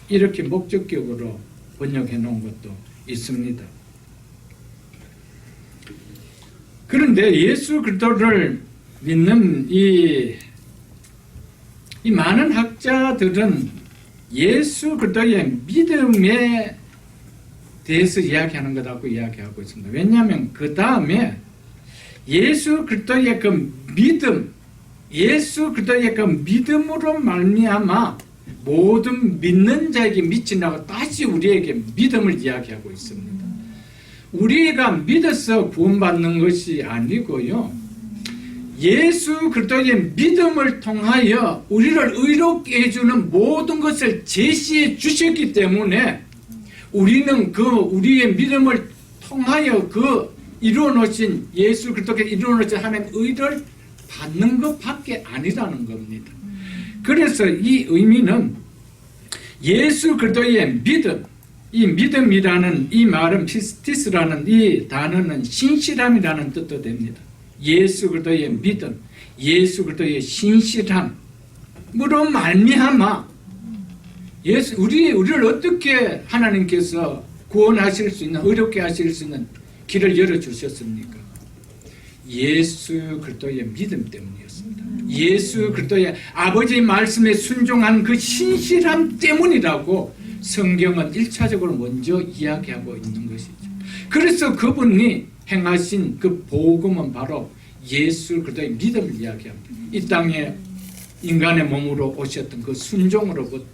이렇게 목적격으로 번역해 놓은 것도 있습니다. 그런데 예수 그리스도를 믿는 이 많은 학자들은 예수 그리스도의 믿음에 대해서 이야기하는 것하고 이야기하고 있습니다. 왜냐하면 그 다음에 예수 그리스도의 그 믿음, 예수 그리스도의 그 믿음으로 말미암아 모든 믿는 자에게 미친다고 다시 우리에게 믿음을 이야기하고 있습니다. 우리가 믿어서 구원받는 것이 아니고요, 예수 그리스도의 믿음을 통하여 우리를 의롭게 해주는 모든 것을 제시해 주셨기 때문에 우리는 우리의 믿음을 통하여 이루어 놓으신 예수 그리스도께서 이루어 놓으신 하나님의 의를 받는 것밖에 아니라는 겁니다. 그래서 이 의미는 예수 그리스도의 믿음, 이 믿음이라는 이 말은 피스티스라는 이 단어는 신실함이라는 뜻도 됩니다. 예수 그리스도의 믿음, 예수 그리스도의 신실함으로 말미암아 우리를 어떻게 하나님께서 구원하실 수 있는, 의롭게 하실 수 있는 길을 열어주셨습니까? 예수 그리스도의 믿음 때문이었습니다. 예수 그리스도의 아버지의 말씀에 순종한 그 신실함 때문이라고 성경은 1차적으로 먼저 이야기하고 있는 것이죠. 그래서 그분이 행하신 그 복음은 바로 예수 그리스도의 믿음을 이야기합니다. 이 땅에 인간의 몸으로 오셨던 그 순종으로부터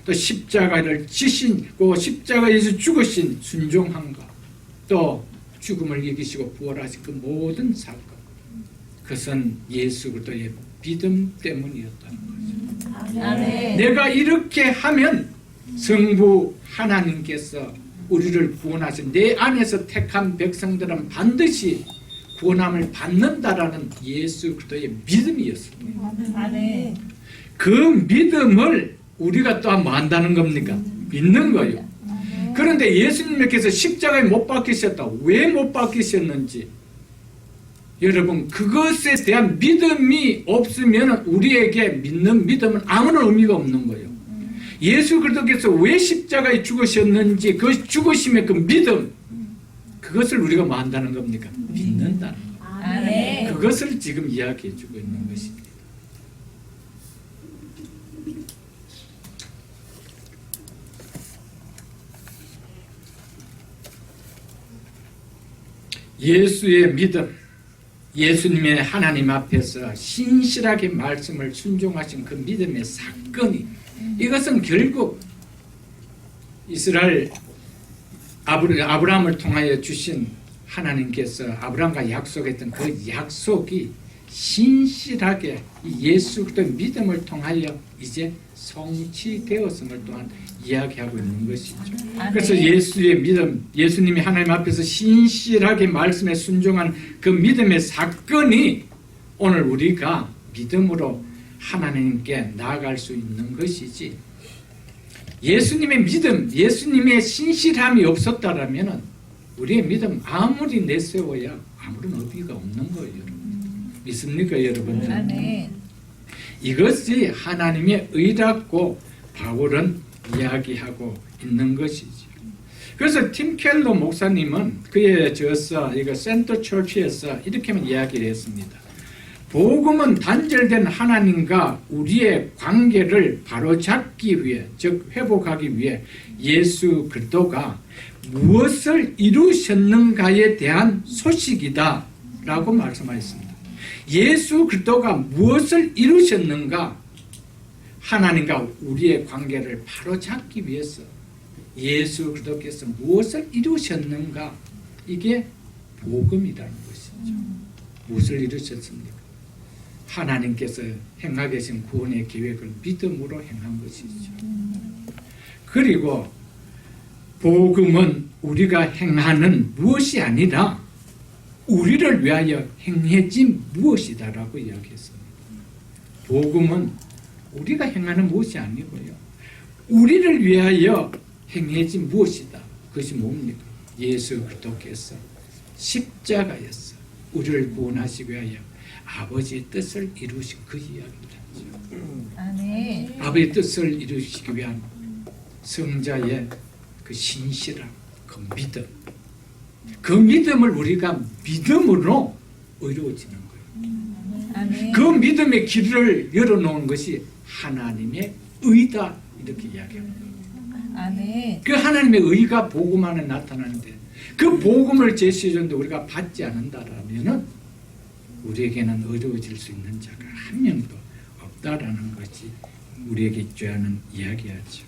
또 십자가를 지시고 십자가에서 죽으신 순종함과 또 죽음을 이기시고 부활하신 그 모든 사건, 그것은 예수 그리스도의 믿음 때문이었다는 거죠. 아멘. 내가 이렇게 하면 성부 하나님께서 우리를 구원하신, 내 안에서 택한 백성들은 반드시 구원함을 받는다라는 예수 그리스도의 믿음이었습니다. 아멘. 그 믿음을 우리가 또 뭐 한다는 겁니까? 믿는 거예요. 그런데 예수님께서 십자가에 못 박히셨다. 왜 못 박히셨는지, 여러분, 그것에 대한 믿음이 없으면 우리에게 믿는 믿음은 아무런 의미가 없는 거예요. 예수 그리스도께서 왜 십자가에 죽으셨는지, 그 죽으심의 그 믿음, 그것을 우리가 뭐 한다는 겁니까? 믿는다는 거예요. 아멘. 그것을 지금 이야기해 주고 있는 것입니다. 예수의 믿음, 예수님의 하나님 앞에서 신실하게 말씀을 순종하신 그 믿음의 사건이, 이것은 결국 이스라엘 아브라함을 통하여 주신 하나님께서 아브라함과 약속했던 그 약속이 신실하게 예수 그리스도의 믿음을 통하여 이제 성취되었음을 또한 이야기하고 있는 것이죠. 그래서 예수의 믿음, 예수님이 하나님 앞에서 신실하게 말씀에 순종한 그 믿음의 사건이 오늘 우리가 믿음으로 하나님께 나아갈 수 있는 것이지, 예수님의 믿음, 예수님의 신실함이 없었다라면 우리의 믿음 아무리 내세워야 아무런 의미가 없는 거예요. 믿습니까, 여러분? 아멘. 이것이 하나님의 의라고 바울은 이야기하고 있는 것이죠. 그래서 팀 켈러 목사님은 그의 저서 이거 센터 처치에서 이렇게만 이야기를 했습니다. 복음은 단절된 하나님과 우리의 관계를 바로잡기 위해, 즉 회복하기 위해 예수 그리스도가 무엇을 이루셨는가에 대한 소식이다 라고 말씀하셨습니다. 예수 그리스도가 무엇을 이루셨는가, 하나님과 우리의 관계를 바로잡기 위해서 예수 그리스도께서 무엇을 이루셨는가, 이게 복음이라는 것이죠. 무엇을 이루셨습니까? 하나님께서 행하 계신 구원의 계획을 믿음으로 행한 것이죠. 그리고 복음은 우리가 행하는 무엇이 아니라 우리를 위하여 행해진 무엇이다라고 이야기했습니다. 복음은 우리가 행하는 무엇이 아니고요, 우리를 위하여 행해진 무엇이다. 그것이 뭡니까? 예수 그리스도께서 십자가에서 우리를 구원하시기 위하여 아버지의 뜻을 이루신 그 이야기입니다. 아멘. 아버지의 뜻을 이루시기 위한 성자의 그 신실함, 그 믿음, 그 믿음을 우리가 믿음으로 의로워지는 거예요. 아멘. 그 믿음의 길을 열어놓은 것이 하나님의 의다, 이렇게 이야기합니다. 아멘. 그 하나님의 의가 복음 안에 나타나는데, 그 복음을 제시해줬는데 우리가 받지 않는다라면은 우리에게는 어려워질 수 있는 자가 한 명도 없다라는 것이 우리에게 있자는 이야기하죠.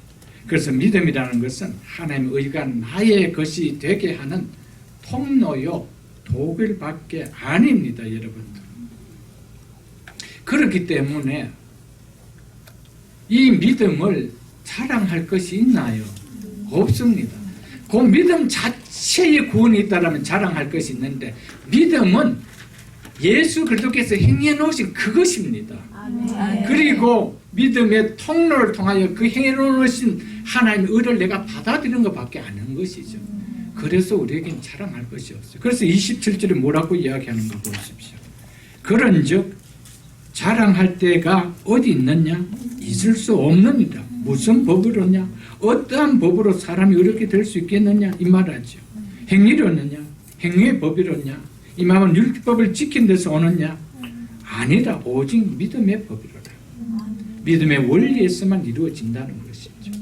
그래서 믿음이라는 것은 하나님의 의가 나의 것이 되게 하는 통로요 도구밖에 아닙니다, 여러분들. 그렇기 때문에 이 믿음을 자랑할 것이 있나요? 없습니다. 그 믿음 자체의 구원이 있다면 자랑할 것이 있는데, 믿음은 예수 그리스도께서 행해 놓으신 그것입니다. 아멘. 그리고 믿음의 통로를 통하여 그 행해 놓으신 하나님의 의를 내가 받아들이는 것밖에 안 하는 것이죠. 그래서 우리에겐 자랑할 것이 없어요. 그래서 27절에 뭐라고 이야기하는가 보십시오. 그런즉 자랑할 때가 어디 있느냐? 있을 수 없느니라. 무슨 법으로냐? 어떠한 법으로 사람이 어렵게 될 수 있겠느냐? 이 말하죠. 행위로느냐? 행위의 법이로냐? 이 말은 율법을 지킨 데서 오느냐? 아니라 오직 믿음의 법이로라. 믿음의 원리에서만 이루어진다는 것이죠.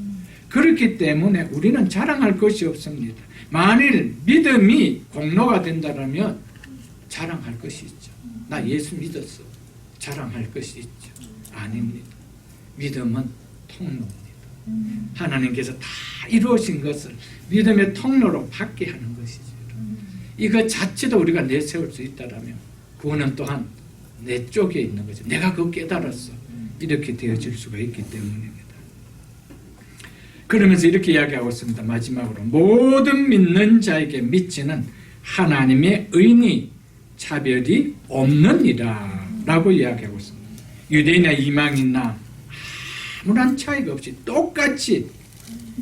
그렇기 때문에 우리는 자랑할 것이 없습니다. 만일 믿음이 공로가 된다면 자랑할 것이 있죠. 나 예수 믿었어. 자랑할 것이 있죠. 아닙니다. 믿음은 통로입니다. 하나님께서 다 이루어진 것을 믿음의 통로로 받게 하는 것이죠. 이것 자체도 우리가 내세울 수 있다면 구원은 또한 내 쪽에 있는 거죠. 내가 그거 깨달았어. 이렇게 되어질 수가 있기 때문입니다. 그러면서 이렇게 이야기하고 있습니다. 마지막으로 모든 믿는 자에게 미치는 하나님의 의니 차별이 없느니라 라고 이야기하고 있습니다. 유대인이나 이방인이나 아무런 차이가 없이 똑같이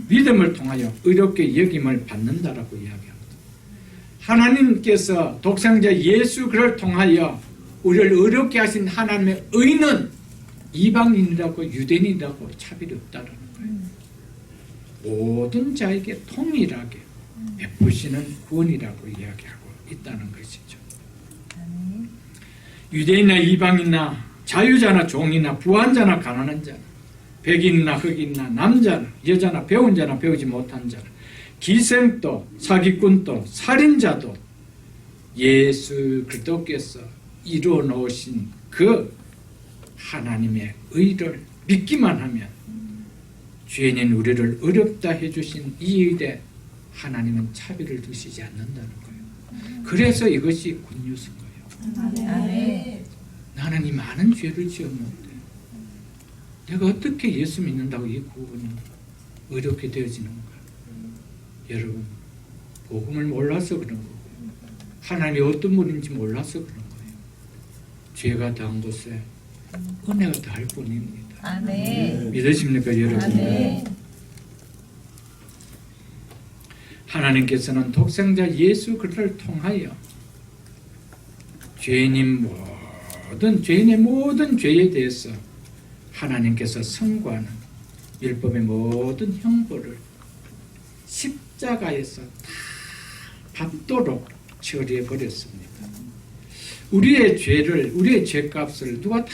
믿음을 통하여 의롭게 여김을 받는다라고 이야기합니다. 하나님께서 독생자 예수 그를 통하여 우리를 의롭게 하신 하나님의 의는 이방인이라고 유대인이라고 차별이 없다라는 거예요. 모든 자에게 동일하게 베푸시는 구원이라고 이야기하고 있다는 것이죠. 유대인이나 이방인이나 자유자나 종이나 부한자나 가난한 자나 백인이나 흑인이나 남자나 여자나 배운 자나 배우지 못한 자나 기생도 사기꾼도 살인자도 예수 그리스도께서 이루어 놓으신 그 하나님의 의를 믿기만 하면 죄인인 우리를 어렵다 해주신 이 일에 하나님은 차별을 두시지 않는다는 거예요. 그래서 이것이 굿뉴스인 거예요. 아멘. 나는 이 많은 죄를 지었는데 내가 어떻게 예수 믿는다고 이 구원은 어렵게 되어지는가? 여러분, 복음을 몰라서 그런 거고요. 하나님이 어떤 분인지 몰라서 그런 거예요. 죄가 닿은 곳에 은혜가 닿을 뿐입니다. 아멘. 믿으십니까, 여러분? 아멘. 하나님께서는 독생자 예수 그리스도를 통하여 죄인의 모든 죄에 대해서 하나님께서 선고하는 율법의 모든 형벌을 십자가에서 다 받도록 처리해 버렸습니다. 우리의 죄값을 누가 다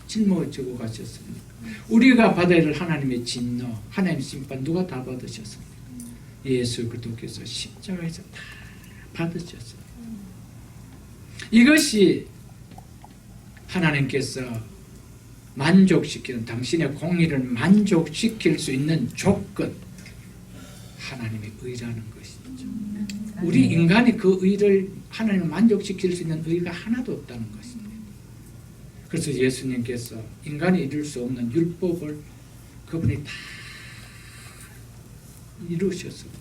짊어지고 가셨습니까? 우리가 받아야 할 하나님의 진노, 하나님의 심판 누가 다 받으셨습니까? 예수 그리스도께서 십자가에서 다 받으셨어요. 이것이 하나님께서 만족시키는, 당신의 공의를 만족시킬 수 있는 조건, 하나님의 의라는 것이죠. 우리 인간이 그 의를 하나님을 만족시킬 수 있는 의가 하나도 없다는 것입니다. 그래서 예수님께서 인간이 이룰 수 없는 율법을 그분이 다 이루셨습니다.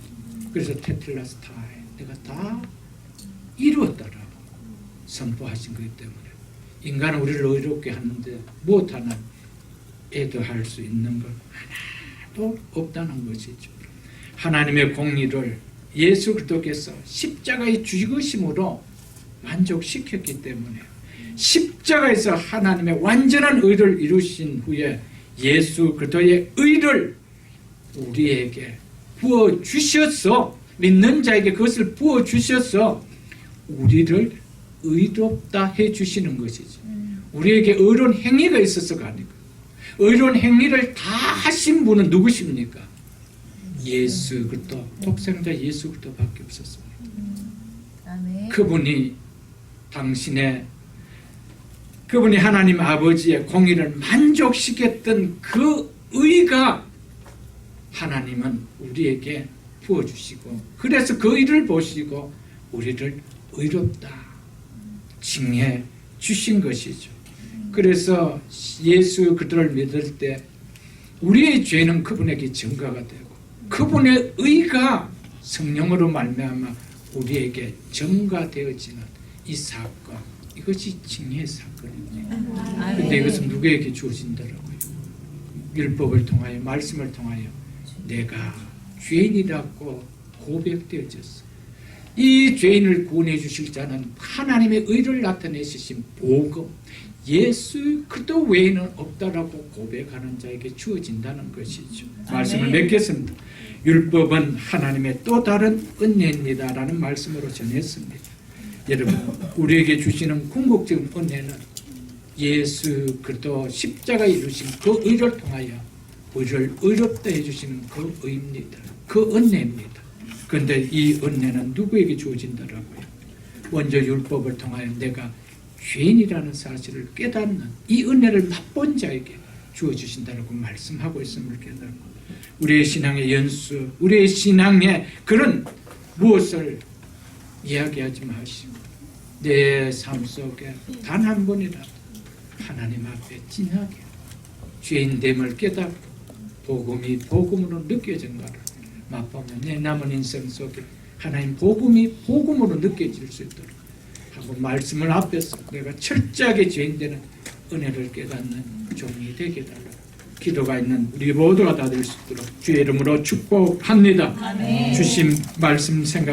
그래서 테텔라스타에 내가 다 이루었다라고 선포하신 거기 때문에 인간은 우리를 의롭게 하는데 무엇 하나 애도할 수 있는 것 하나도 없다는 것이죠. 하나님의 공의를 예수 그리스도께서 십자가의 죽으심으로 만족시켰기 때문에 십자가에서 하나님의 완전한 의를 이루신 후에 예수 그리스도의 의를 우리에게 부어주셔서, 믿는 자에게 그것을 부어주셔서 우리를 의롭다 해주시는 것이죠. 우리에게 의로운 행위가 있어서가 아니고 의로운 행위를 다 하신 분은 누구십니까? 예수 그리스도, 독생자 예수 그리스도밖에 없었습니다. 아멘. 그분이 하나님 아버지의 공의를 만족시켰던 그 의가 하나님은 우리에게 부어주시고, 그래서 그 의를 보시고 우리를 의롭다 칭해 주신 것이죠. 그래서 예수 그리스도를 믿을 때 우리의 죄는 그분에게 증거가 되고 그분의 의가 성령으로 말미암아 우리에게 증거되어지는 이 사건, 이것이 칭의 사건입니다. 그런데 이것은 누구에게 주어진다라고요? 율법을 통하여, 말씀을 통하여 내가 죄인이라고 고백되어졌어. 이 죄인을 구원해 주실 자는 하나님의 의를 나타내신 복음, 예수 그리스도 외에는 없다라고 고백하는 자에게 주어진다는 것이죠. 말씀을 맺겠습니다. 율법은 하나님의 또 다른 은혜입니다라는 말씀으로 전했습니다. 여러분, 우리에게 주시는 궁극적인 은혜는 예수 그리스도 십자가에 이루신 그 의를 통하여 우리를 의롭다 해주시는 그 의입니다. 그 은혜입니다. 그런데 이 은혜는 누구에게 주어진다라고요? 먼저 율법을 통하여 내가 죄인이라는 사실을 깨닫는 이 은혜를 맛본 자에게 주어주신다라고 말씀하고 있음을 깨닫고, 우리의 신앙의 연수, 우리의 신앙의 그런 무엇을 이야기하지 마시고 내 삶 속에 단 한 번이라도 하나님 앞에 진하게 죄인됨을 깨닫고 복음이 복음으로 느껴진 것을 맛보면 내 남은 인생 속에 하나님 복음이 복음으로 느껴질 수 있도록 하고, 말씀을 앞에서 내가 철저하게 죄인되는 은혜를 깨닫는 종이 되게 달라고 기도가 있는 우리 모두가 다 될 수 있도록 주의 이름으로 축복합니다. 아멘. 주신 말씀 생각